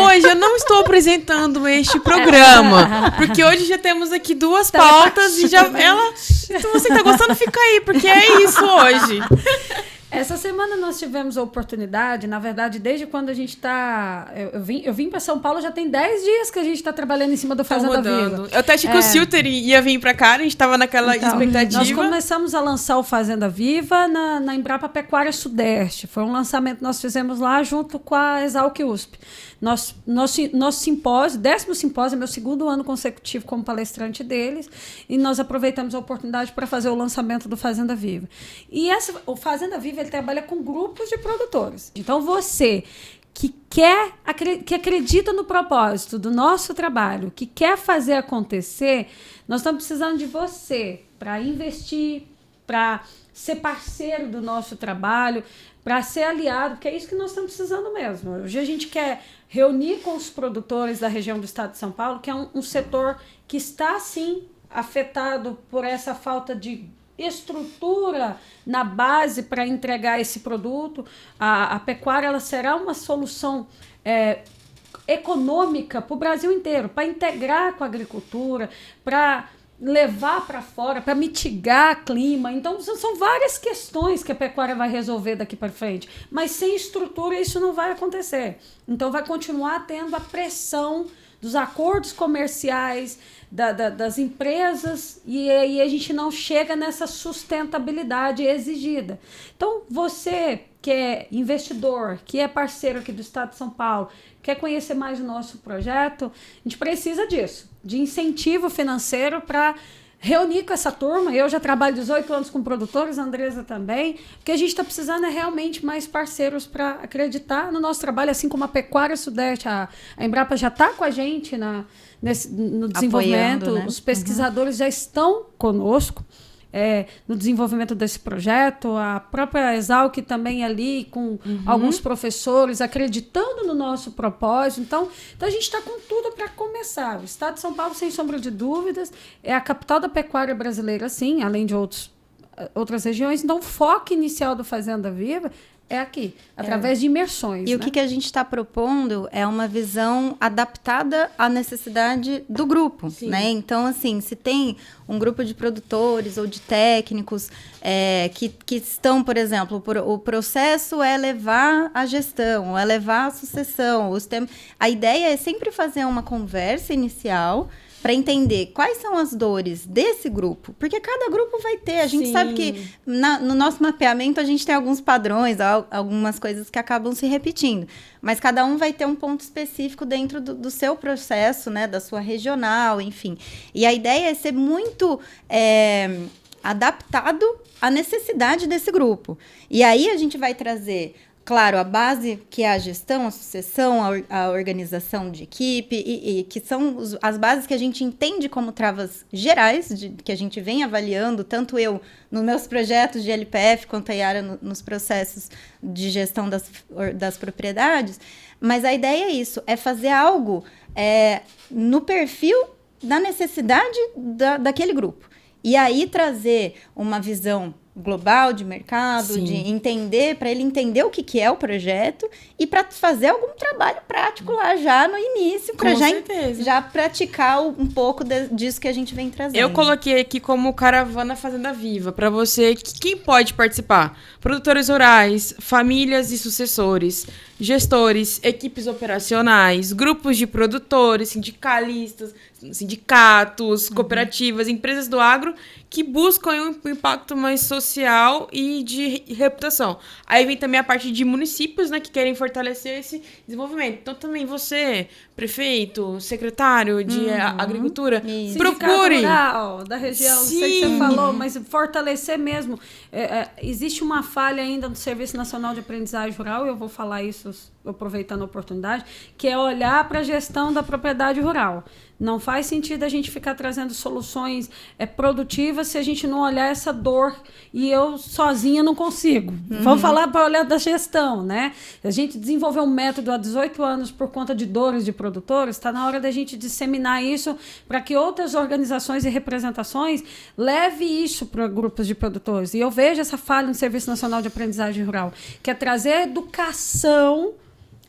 hoje eu não estou apresentando este programa, porque hoje já temos aqui 2 pautas e já se você está gostando, fica aí, porque é isso hoje. Essa semana nós tivemos a oportunidade, na verdade, desde quando a gente está... Eu vim para São Paulo, já tem 10 dias que a gente está trabalhando em cima do Fazenda Viva. Eu até achei que o Silter ia vir para cá, a gente estava naquela expectativa. Nós começamos a lançar o Fazenda Viva na Embrapa Pecuária Sudeste. Foi um lançamento que nós fizemos lá junto com a Exalc USP. Nosso simpósio, 10º simpósio, é meu 2º ano consecutivo como palestrante deles, e nós aproveitamos a oportunidade para fazer o lançamento do Fazenda Viva. E o Fazenda Viva, ele trabalha com grupos de produtores. Então, você que acredita no propósito do nosso trabalho, que quer fazer acontecer, nós estamos precisando de você para investir, para ser parceiro do nosso trabalho, para ser aliado, porque é isso que nós estamos precisando mesmo. Hoje a gente quer reunir com os produtores da região do estado de São Paulo, que é um setor que está, sim, afetado por essa falta de estrutura na base para entregar esse produto. A pecuária, ela será uma solução econômica para o Brasil inteiro, para integrar com a agricultura, para levar para fora, para mitigar clima. Então, são várias questões que a pecuária vai resolver daqui para frente. Mas sem estrutura isso não vai acontecer. Então, vai continuar tendo a pressão dos acordos comerciais, das empresas, e aí a gente não chega nessa sustentabilidade exigida. Então, você que é investidor, que é parceiro aqui do Estado de São Paulo, quer conhecer mais o nosso projeto, a gente precisa disso, de incentivo financeiro para reunir com essa turma. Eu já trabalho 18 anos com produtores, a Andresa também, porque a gente está precisando realmente mais parceiros para acreditar no nosso trabalho, assim como a Pecuária Sudeste, a Embrapa já está com a gente no desenvolvimento, apoiando, né? Os pesquisadores já estão conosco no desenvolvimento desse projeto, a própria Exalc também ali com alguns professores acreditando no nosso propósito. Então a gente está com tudo para começar. O estado de São Paulo, sem sombra de dúvidas, é a capital da pecuária brasileira, sim, além de outras regiões. Então o foco inicial do Fazenda Viva é aqui, através de imersões. E o que a gente está propondo é uma visão adaptada à necessidade do grupo, né? Então, assim, se tem um grupo de produtores ou de técnicos que estão, por exemplo, o processo é levar a gestão, é levar a sucessão. A ideia é sempre fazer uma conversa inicial para entender quais são as dores desse grupo, porque cada grupo vai ter. A gente sabe que no nosso mapeamento a gente tem alguns padrões, algumas coisas que acabam se repetindo, mas cada um vai ter um ponto específico dentro do seu processo, né, da sua regional, enfim. E a ideia é ser muito adaptado à necessidade desse grupo. E aí a gente vai trazer, claro, a base, que é a gestão, a sucessão, a organização de equipe, e que são as bases que a gente entende como travas gerais, que a gente vem avaliando, tanto eu nos meus projetos de LPF, quanto a Yara nos processos de gestão das propriedades. Mas a ideia é isso, é fazer algo no perfil da necessidade daquele grupo. E aí trazer uma visão global de mercado, de entender, para ele entender o que é o projeto e para fazer algum trabalho prático lá já no início, para já praticar um pouco disso que a gente vem trazendo. Eu coloquei aqui como Caravana Fazenda Viva, para você, quem pode participar? Produtores rurais, famílias e sucessores, gestores, equipes operacionais, grupos de produtores, sindicalistas, sindicatos, cooperativas, empresas do agro que buscam um impacto mais social e de reputação. Aí vem também a parte de municípios, né, que querem fortalecer esse desenvolvimento. Então também você, prefeito, secretário de agricultura, procure rural da região, não sei o que você falou, mas fortalecer mesmo. Existe uma falha ainda no Serviço Nacional de Aprendizagem Rural, eu vou falar isso pontos, aproveitando a oportunidade, que é olhar para a gestão da propriedade rural. Não faz sentido a gente ficar trazendo soluções produtivas se a gente não olhar essa dor, e eu sozinha não consigo. Vamos falar para olhar da gestão, né? A gente desenvolveu um método há 18 anos por conta de dores de produtores, está na hora da gente disseminar isso para que outras organizações e representações levem isso para grupos de produtores. E eu vejo essa falha no Serviço Nacional de Aprendizagem Rural, que é trazer educação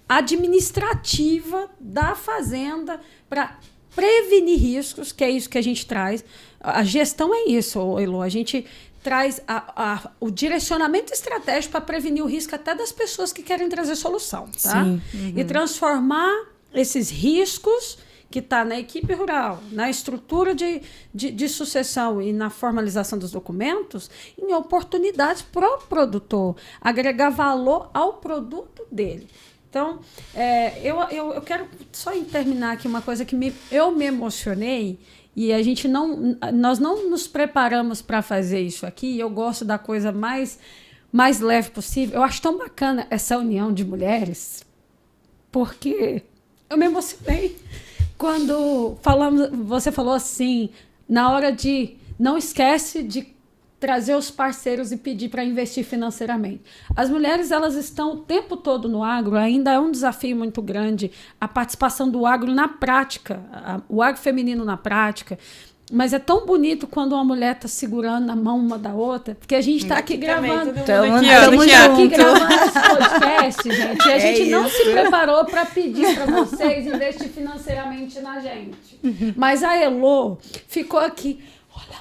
administrativa da fazenda para prevenir riscos, que é isso que a gente traz. A gestão é isso, Elo. A gente traz o direcionamento estratégico para prevenir o risco até das pessoas que querem trazer solução, tá? Sim. E transformar esses riscos que está na equipe rural, na estrutura de sucessão e na formalização dos documentos, em oportunidades para o produtor, agregar valor ao produto dele. Então, eu quero só terminar aqui uma coisa que eu me emocionei, e nós não nos preparamos para fazer isso aqui, e eu gosto da coisa mais leve possível. Eu acho tão bacana essa união de mulheres, porque eu me emocionei quando você falou assim, na hora de não esquece de trazer os parceiros e pedir para investir financeiramente. As mulheres, elas estão o tempo todo no agro, ainda é um desafio muito grande a participação do agro na prática, o agro feminino na prática, mas é tão bonito quando uma mulher está segurando a mão uma da outra, porque a gente está aqui gravando. Estamos aqui gravando esse podcast, gente, e a gente não se preparou para pedir para vocês investir financeiramente na gente. Mas a Elo ficou aqui, olha lá,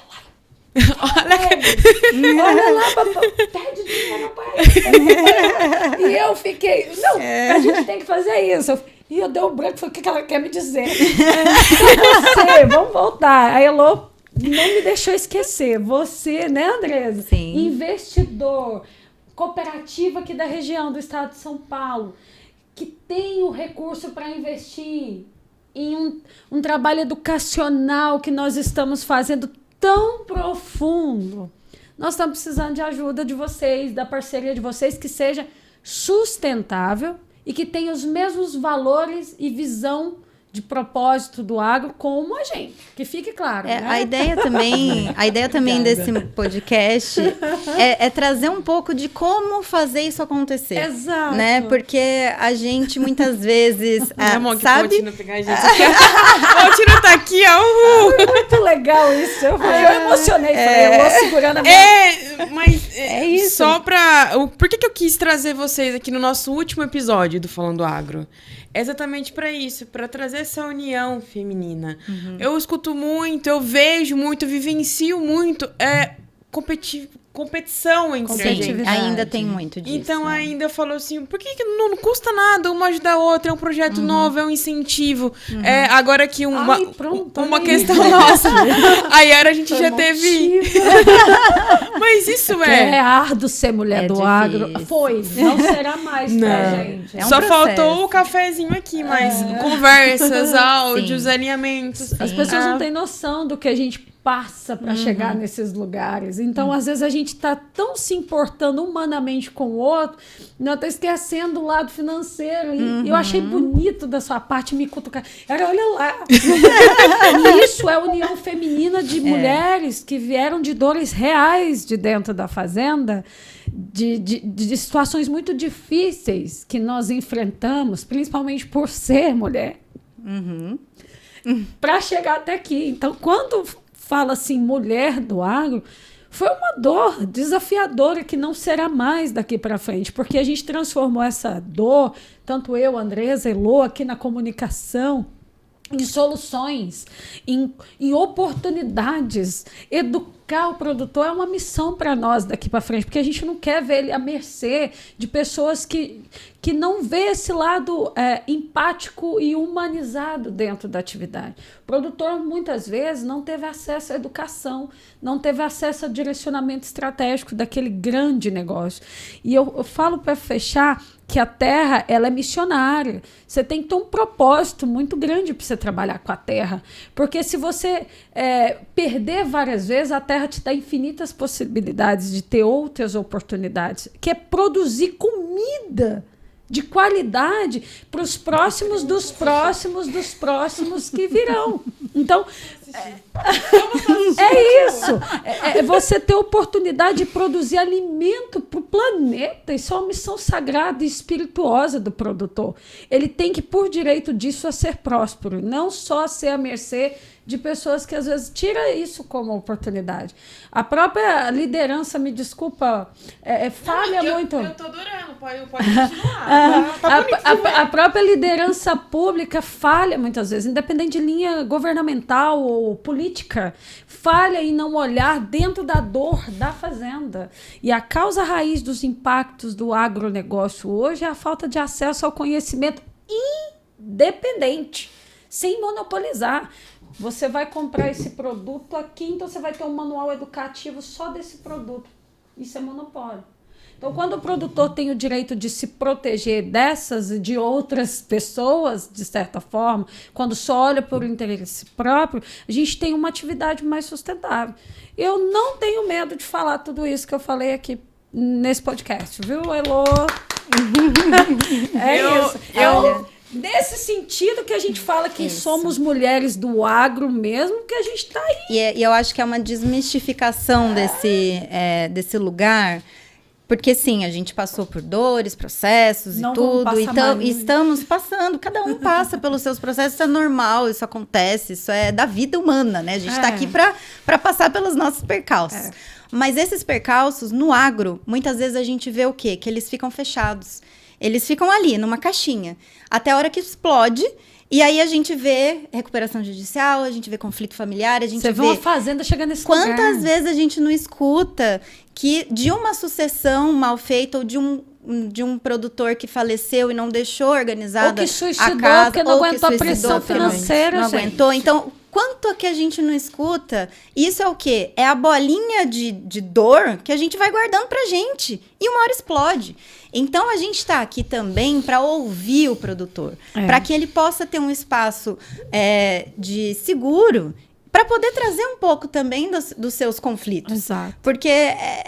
papai, pede dinheiro para ele. E eu fiquei, a gente tem que fazer isso. E eu dei um branco e falei, o que ela quer me dizer? Vamos voltar. A Elo não me deixou esquecer. Você, né, Andresa? Sim. Investidor, cooperativa aqui da região do estado de São Paulo, que tem o recurso para investir em um trabalho educacional que nós estamos fazendo tão profundo. Nós estamos precisando de ajuda de vocês, da parceria de vocês, que seja sustentável e que tenha os mesmos valores e visão de propósito do agro como a gente. Que fique claro. Né? A ideia também desse podcast é trazer um pouco de como fazer isso acontecer. Exato. Né? Porque a gente muitas vezes sabe... O Contino tá aqui, ó. Foi muito legal isso. Eu emocionei. Eu vou segurando a minha... Mas é isso. Só pra... Por que eu quis trazer vocês aqui no nosso último episódio do Falando Agro? É exatamente para isso, para trazer essa união feminina. Eu escuto muito, eu vejo muito, eu vivencio muito competição entre a gente. Ainda tem muito disso. Então, ainda eu falo assim, por que não custa nada uma ajudar a outra? É um projeto novo, é um incentivo. Agora que uma questão nossa. A Yara a gente já teve... Mas isso é árduo ser mulher do agro. Não será mais pra gente. Só faltou o cafezinho aqui, mas conversas, áudios, alinhamentos. As pessoas não têm noção do que a gente passa para chegar nesses lugares. Então, às vezes, a gente está tão se importando humanamente com o outro, não está esquecendo o lado financeiro. E eu achei bonito da sua parte me cutucar. Olha lá. Isso é união feminina de mulheres que vieram de dores reais de dentro da fazenda, de situações muito difíceis que nós enfrentamos, principalmente por ser mulher, para chegar até aqui. Então, quando fala assim, mulher do agro, foi uma dor desafiadora que não será mais daqui para frente, porque a gente transformou essa dor, tanto eu, Andresa, Elo, aqui na comunicação, em soluções, em oportunidades. Educar o produtor é uma missão para nós daqui para frente, porque a gente não quer ver ele à mercê de pessoas que não vê esse lado empático e humanizado dentro da atividade. O produtor, muitas vezes, não teve acesso à educação, não teve acesso ao direcionamento estratégico daquele grande negócio. E eu falo para fechar que a terra, ela é missionária. Você tem que ter um propósito muito grande para você trabalhar com a terra. Porque se você perder várias vezes, a terra te dá infinitas possibilidades de ter outras oportunidades, que é produzir comida de qualidade para os próximos dos próximos dos próximos que virão. Então, é isso. É você ter oportunidade de produzir alimento para o planeta. Isso é uma missão sagrada e espirituosa do produtor. Ele tem que, por direito disso, a ser próspero, não só a ser à mercê de pessoas que às vezes tiram isso como oportunidade. A própria liderança, me desculpa, falha muito. Eu tô adorando, pode continuar. A própria liderança pública falha muitas vezes, independente de linha governamental ou política, falha em não olhar dentro da dor da fazenda. E a causa raiz dos impactos do agronegócio hoje é a falta de acesso ao conhecimento independente, sem monopolizar. Você vai comprar esse produto aqui, então você vai ter um manual educativo só desse produto. Isso é monopólio. Então, quando o produtor tem o direito de se proteger dessas e de outras pessoas, de certa forma, quando só olha por interesse próprio, a gente tem uma atividade mais sustentável. Eu não tenho medo de falar tudo isso que eu falei aqui nesse podcast, viu, Elô? Isso. Nesse sentido que a gente fala que somos mulheres do agro mesmo, que a gente está aí. E eu acho que é uma desmistificação desse lugar, porque sim, a gente passou por dores, processos Não e tudo, então mais. Estamos passando, cada um passa pelos seus processos, isso é normal, isso acontece, isso é da vida humana, né? A gente está aqui para passar pelos nossos percalços. Mas esses percalços, no agro, muitas vezes a gente vê o quê? Que eles ficam fechados. Eles ficam ali, numa caixinha, até a hora que explode, e aí a gente vê recuperação judicial, a gente vê conflito familiar, a gente vê... Você vê uma fazenda chegando nesse lugar. Quantas vezes a gente não escuta que de uma sucessão mal feita ou de um produtor que faleceu e não deixou organizada ou que suicidou a casa, porque não aguentou a pressão financeira, não aguentou. Então, quanto que a gente não escuta, isso é o quê? É a bolinha de dor que a gente vai guardando pra gente. E uma hora explode. Então, a gente está aqui também para ouvir o produtor. Para que ele possa ter um espaço de seguro para poder trazer um pouco também dos seus conflitos. Exato. Porque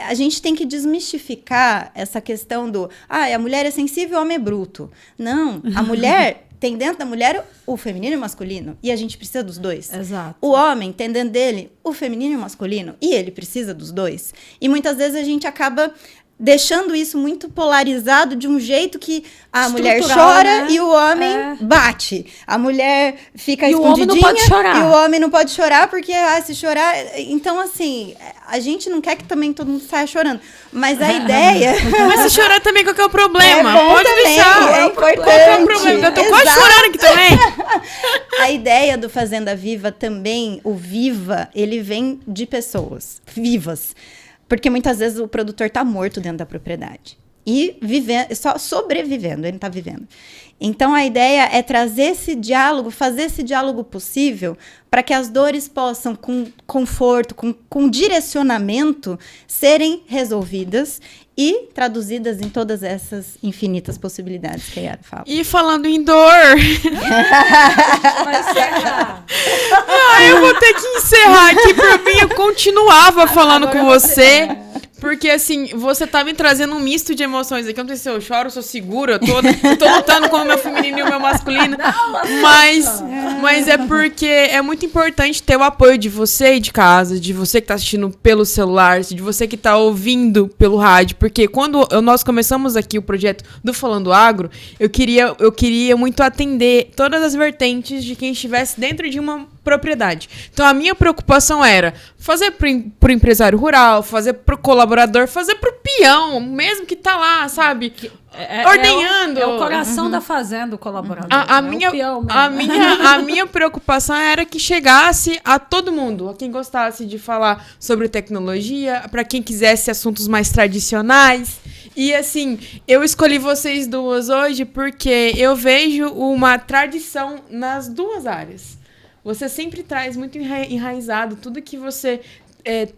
a gente tem que desmistificar essa questão do... a mulher é sensível, o homem é bruto. Não, a mulher... Tem dentro da mulher o feminino e o masculino. E a gente precisa dos dois. Exato. O homem tem dentro dele o feminino e o masculino. E ele precisa dos dois. E muitas vezes a gente acaba deixando isso muito polarizado de um jeito que a mulher chora, né? E o homem bate. A mulher fica escondidinha. E o homem não pode chorar. E o homem não pode chorar porque, se chorar... Então, assim, a gente não quer que também todo mundo saia chorando. Mas a ideia... Mas se chorar também, qual que é o problema? Pode também, deixar. É importante. Qual que é o problema? Eu tô quase chorando aqui também. A ideia do Fazenda Viva também, o Viva, ele vem de pessoas vivas. Porque muitas vezes o produtor está morto dentro da propriedade. E só sobrevivendo, ele não está vivendo. Então, a ideia é trazer esse diálogo, fazer esse diálogo possível para que as dores possam, com conforto, com direcionamento, serem resolvidas e traduzidas em todas essas infinitas possibilidades que a Yara fala. E falando em dor... Vai encerrar. Eu vou ter que encerrar aqui. Por mim, eu continuava falando com você. Porque, assim, você tá me trazendo um misto de emoções aqui. Eu não sei se eu choro, se eu seguro. Eu tô lutando com o meu feminino e o meu masculino. Mas é porque é muito importante ter o apoio de você aí de casa, de você que tá assistindo pelo celular, de você que tá ouvindo pelo rádio. Porque quando nós começamos aqui o projeto do Falando Agro, eu queria muito atender todas as vertentes de quem estivesse dentro de uma propriedade. Então, a minha preocupação era fazer pro empresário rural, fazer pro colaborador, fazer pro peão, mesmo que tá lá, sabe? Ordenhando. É o coração da fazenda, o colaborador. A minha preocupação era que chegasse a todo mundo, a quem gostasse de falar sobre tecnologia, para quem quisesse assuntos mais tradicionais. E assim, eu escolhi vocês duas hoje porque eu vejo uma tradição nas duas áreas. Você sempre traz muito enraizado tudo que você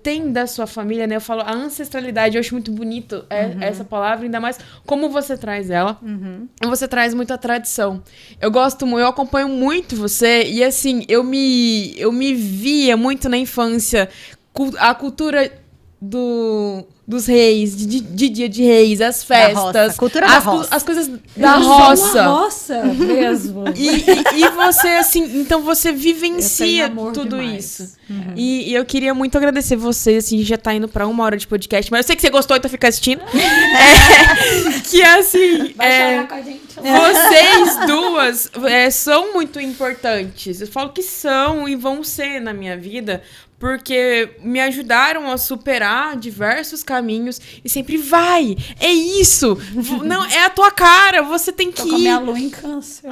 tem da sua família, né? Eu falo a ancestralidade, eu acho muito bonito essa palavra, ainda mais como você traz ela. Você traz muita tradição. Eu acompanho muito você e assim, eu me via muito na infância a cultura dos reis, de dia de reis, as festas. Cultura da roça. As coisas da roça. Roça mesmo. E você, assim, então você vivencia tudo demais. Isso. E eu queria muito agradecer vocês, assim, já tá indo pra 1 hora de podcast, mas eu sei que você gostou, então fica assistindo. Que assim. Vai chorar com a gente. Vocês duas são muito importantes. Eu falo que são e vão ser na minha vida, porque me ajudaram a superar diversos caminhos e sempre vai. É isso. Não, é a tua cara. Você tem que Tô com a ir. minha lua em câncer.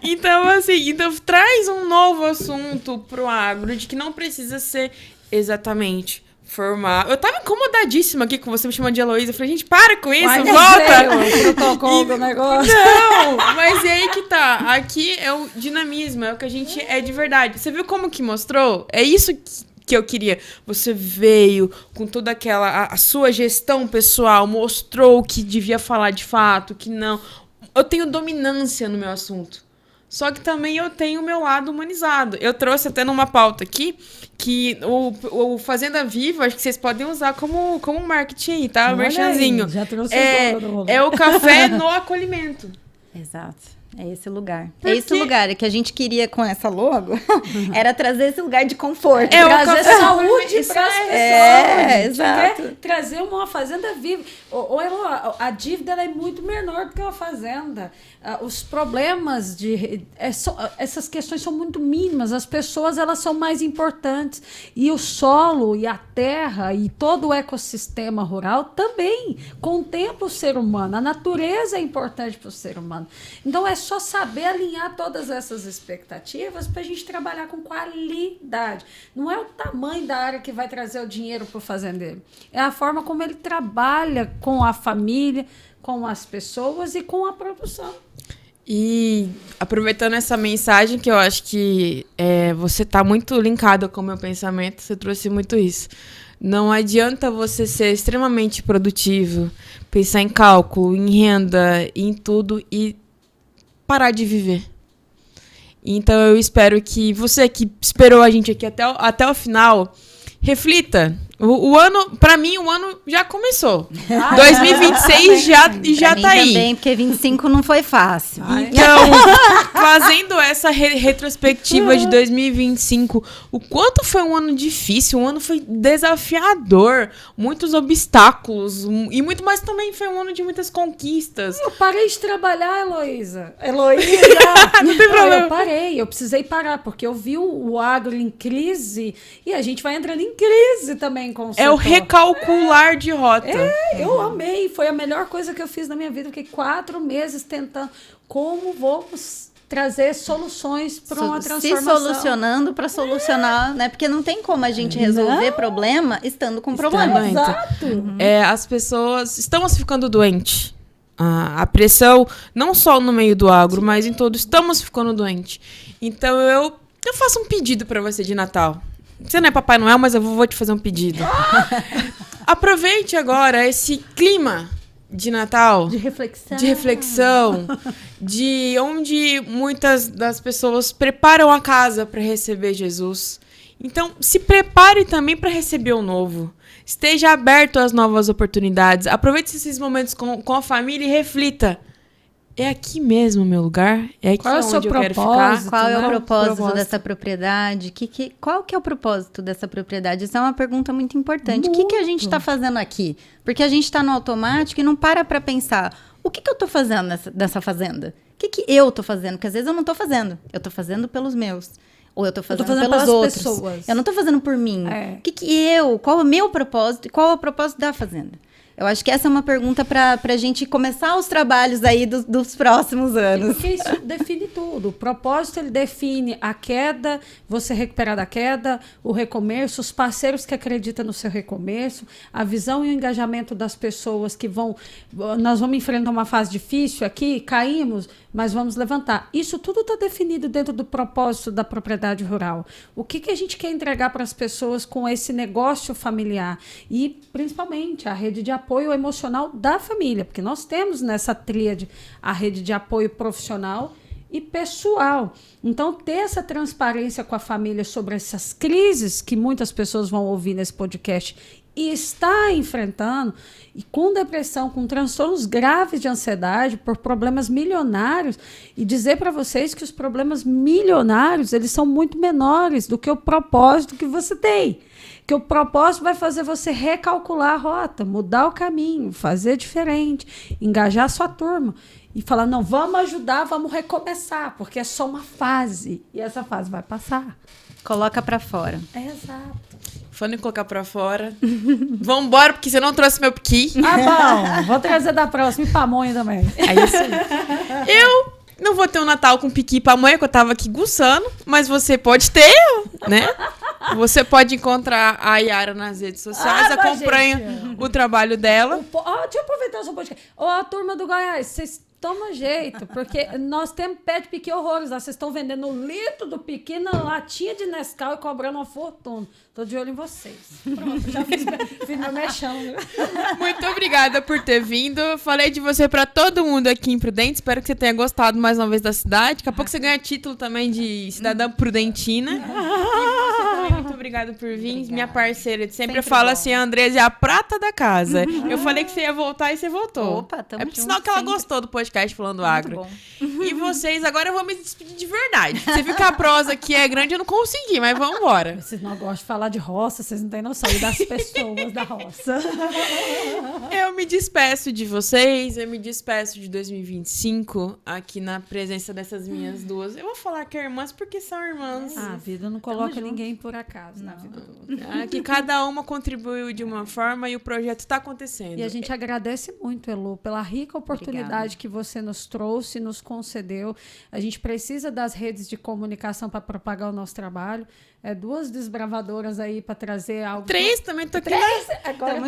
Então, assim, traz um novo assunto pro agro, de que não precisa ser exatamente formar. Eu tava incomodadíssima aqui com você me chamando de Heloísa. Eu falei, gente, para com isso, volta! O protocolo do negócio. Não, mas é aí que tá. Aqui é o dinamismo, é o que a gente é de verdade. Você viu como que mostrou? É isso que eu queria. Você veio com toda aquela... A sua gestão pessoal, mostrou que devia falar de fato, que não. Eu tenho dominância no meu assunto. Só que também eu tenho o meu lado humanizado. Eu trouxe até numa pauta aqui que o Fazenda Viva, acho que vocês podem usar como marketing aí, tá? O merchanzinho. Já trouxe é o café no acolhimento. Exato. É esse lugar. É esse lugar que a gente queria com essa logo. Era trazer esse lugar de conforto. Trazer saúde para as pessoas. Exato. Quer trazer uma fazenda viva. A dívida ela é muito menor do que uma fazenda. Os problemas essas questões são muito mínimas. As pessoas elas são mais importantes. E o solo e a terra e todo o ecossistema rural também contempla o ser humano. A natureza é importante para o ser humano. Então é só saber alinhar todas essas expectativas para a gente trabalhar com qualidade. Não é o tamanho da área que vai trazer o dinheiro para o fazendeiro. É a forma como ele trabalha com a família, com as pessoas e com a produção. E aproveitando essa mensagem, que eu acho que você está muito linkado com o meu pensamento, você trouxe muito isso. Não adianta você ser extremamente produtivo, pensar em cálculo, em renda, em tudo e parar de viver. Então eu espero que você que esperou a gente aqui até o final, reflita. O ano, pra mim, o ano já começou. 2026 já tá aí. Também, porque 25 não foi fácil. Então, fazendo essa retrospectiva de 2025, o quanto foi um ano difícil, um ano foi desafiador, muitos obstáculos, e muito mais também foi um ano de muitas conquistas. Eu parei de trabalhar, Heloísa. Não tem problema. Eu parei, eu precisei parar, porque eu vi o agro em crise, e a gente vai entrando em crise também com o setor. É o recalcular de rota. Eu amei, foi a melhor coisa que eu fiz na minha vida. Fiquei 4 meses tentando como vamos trazer soluções para uma transformação. Se solucionando para solucionar, né? Porque não tem como a gente resolver problema estando com problema. Exato. As pessoas estamos ficando doentes. A pressão, não só no meio do agro, mas em todo, estamos ficando doentes. Então eu faço um pedido para você de Natal. Você não é Papai Noel, mas eu vou te fazer um pedido. Aproveite agora esse clima de Natal. De reflexão. De onde muitas das pessoas preparam a casa para receber Jesus. Então, se prepare também para receber o novo. Esteja aberto às novas oportunidades. Aproveite esses momentos com a família e reflita. É aqui mesmo o meu lugar? É aqui onde eu quero ficar? Qual é o propósito dessa propriedade? Qual que é o propósito dessa propriedade? Isso é uma pergunta muito importante. O que a gente está fazendo aqui? Porque a gente está no automático e não para pensar. O que eu estou fazendo nessa fazenda? O que eu estou fazendo? Porque às vezes eu não estou fazendo. Eu estou fazendo pelos meus. Ou eu estou fazendo pelos outros. Pessoas. Eu não estou fazendo por mim. Qual é o meu propósito e qual é o propósito da fazenda? Eu acho que essa é uma pergunta para a gente começar os trabalhos aí dos próximos anos. Porque isso define tudo. O propósito, ele define a queda, você recuperar da queda, o recomeço, os parceiros que acreditam no seu recomeço, a visão e o engajamento das pessoas que vão... Nós vamos enfrentar uma fase difícil aqui, caímos, mas vamos levantar. Isso tudo está definido dentro do propósito da propriedade rural. O que a gente quer entregar para as pessoas com esse negócio familiar? E, principalmente, a rede de apoio emocional da família, porque nós temos nessa tríade a rede de apoio profissional e pessoal. Então, ter essa transparência com a família sobre essas crises que muitas pessoas vão ouvir nesse podcast e está enfrentando, e com depressão, com transtornos graves de ansiedade, por problemas milionários, e dizer para vocês que os problemas milionários, eles são muito menores do que o propósito que você tem. Que o propósito vai fazer você recalcular a rota, mudar o caminho, fazer diferente, engajar a sua turma e falar, não, vamos ajudar, vamos recomeçar, porque é só uma fase, e essa fase vai passar. Coloca pra fora. Exato. Falando em colocar pra fora. Vambora, porque você não trouxe meu piqui. Ah, bom. Vou trazer da próxima e pamonha também. É isso aí. Eu não vou ter um Natal com piqui e pamonha, que eu tava aqui guçando, mas você pode ter, né? Você pode encontrar a Yara nas redes sociais, acompanha o trabalho dela. Deixa eu aproveitar o seu podcast. A turma do Goiás, vocês tomam jeito, porque nós temos pé de piqui horrores lá. Vocês estão vendendo o litro do piqui na latinha de Nescau e cobrando uma fortuna. Tô de olho em vocês. Pronto, já fiz meu mexão. Muito obrigada por ter vindo. Falei de você pra todo mundo aqui em Prudente. Espero que você tenha gostado mais uma vez da cidade. Daqui a pouco você ganha título também de cidadã prudentina. E você também, muito obrigada por vir. Obrigada. Minha parceira de sempre fala assim, a Andresa é a prata da casa. Eu falei que você ia voltar e você voltou. Opa, tamo junto, sinal que ela gostou do podcast Falando Agro. Bom. E vocês, agora eu vou me despedir de verdade. Você viu que a prosa aqui é grande, eu não consegui, mas vamos embora. Vocês não gostam de falar de roça, vocês não têm noção das pessoas da roça. Eu me despeço de vocês, eu me despeço de 2025 aqui na presença dessas minhas duas. Eu vou falar que é irmãs porque são irmãs. A vida não coloca ninguém por acaso na vida. Que cada uma contribuiu de uma forma e o projeto está acontecendo. E a gente agradece muito, Elô, pela rica oportunidade que você nos trouxe, nos concedeu. A gente precisa das redes de comunicação para propagar o nosso trabalho. Duas desbravadoras aí para trazer algo. 3 também, tô aqui. Agora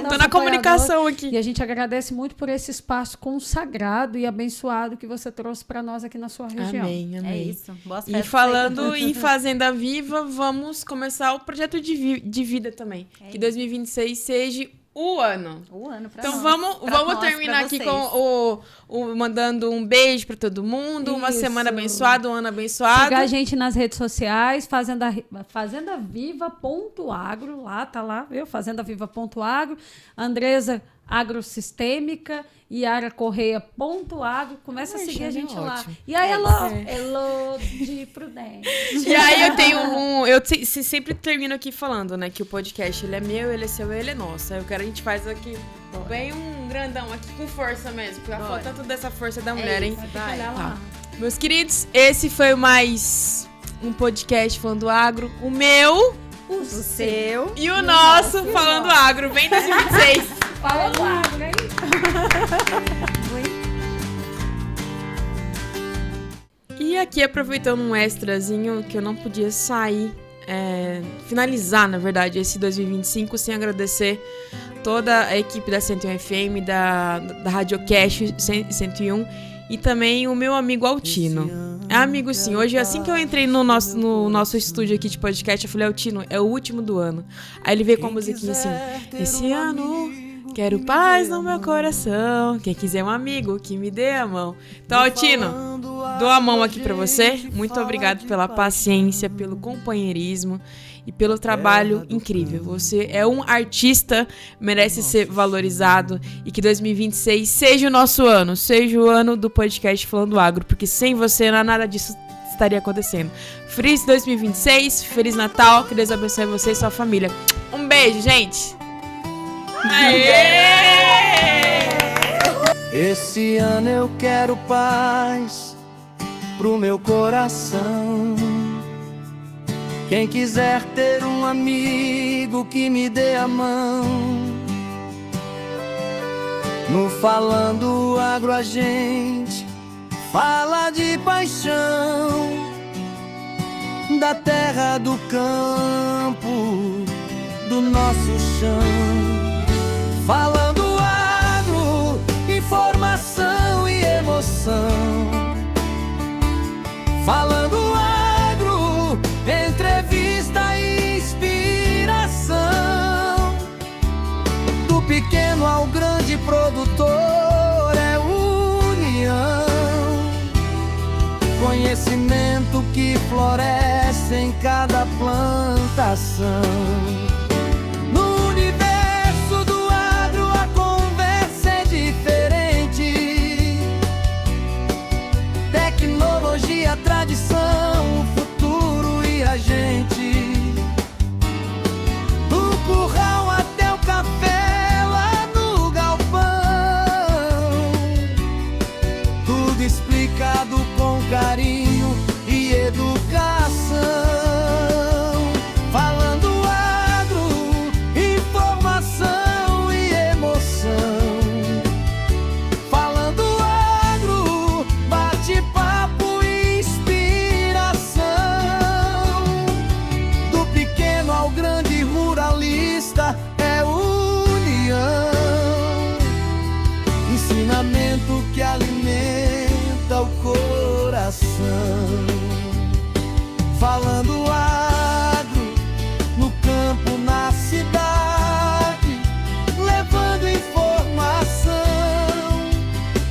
tô na comunicação aqui. E a gente agradece muito por esse espaço consagrado e abençoado que você trouxe para nós aqui na sua região. Amém, amém. É isso. Boas festas. E falando em Fazenda Viva, vamos começar o projeto de vida também. Que 2026 seja o ano. Pra então nós. Vamos terminar aqui com mandando um beijo para todo mundo, uma semana abençoada, um ano abençoado. Siga a gente nas redes sociais, fazendaviva.agro, tá lá, viu? Fazendaviva.agro, Andresa Agrosistêmica, Yara Correia.agro. Começa a seguir a gente lá. E aí, Elô de Prudente. E aí eu tenho eu sempre termino aqui falando, né, que o podcast ele é meu, ele é seu, ele é nosso. Aí a gente faz aqui bem um grandão aqui com força mesmo, porque falta tanto dessa força da mulher, hein? Vai lá. Meus queridos, esse foi mais um podcast Falando Agro, o meu, o seu e o nosso Falando Agro. Vem 2026. Falando Agro, hein? E aqui, aproveitando um extrazinho que eu não podia finalizar, na verdade, esse 2025 sem agradecer toda a equipe da 101 FM, da Radiocast 101 e também o meu amigo Altino. É amigo sim, hoje assim que eu entrei no nosso estúdio aqui de podcast, eu falei, Altino, é o último do ano. Aí ele veio com a musiquinha assim, esse ano quero paz no meu coração, quem quiser um amigo que me dê a mão. Então, Altino, dou a mão aqui pra você, muito obrigado pela paciência, pelo companheirismo e pelo trabalho incrível. Você é um artista, merece ser valorizado e que 2026 seja o nosso ano, seja o ano do podcast Falando Agro, porque sem você nada disso estaria acontecendo. Feliz 2026, Feliz Natal, que Deus abençoe você e sua família. Um beijo, gente! Aê! Esse ano eu quero paz pro meu coração. Quem quiser ter um amigo que me dê a mão. No Falando Agro a gente fala de paixão, da terra, do campo, do nosso chão. Falando Agro, informação e emoção. Falando Agro, entrevista e inspiração. Do pequeno ao grande produtor é união. Conhecimento que floresce em cada plantação. No universo Falando agro, no campo, na cidade, levando informação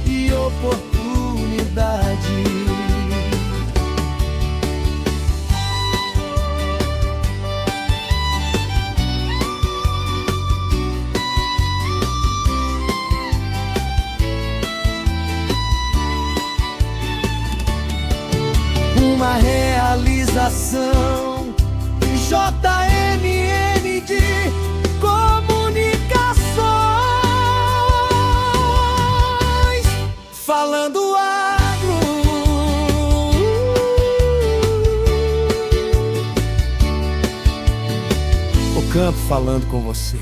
e oportunidade. Uma realização JMN de comunicações. Falando agro, o campo falando com você.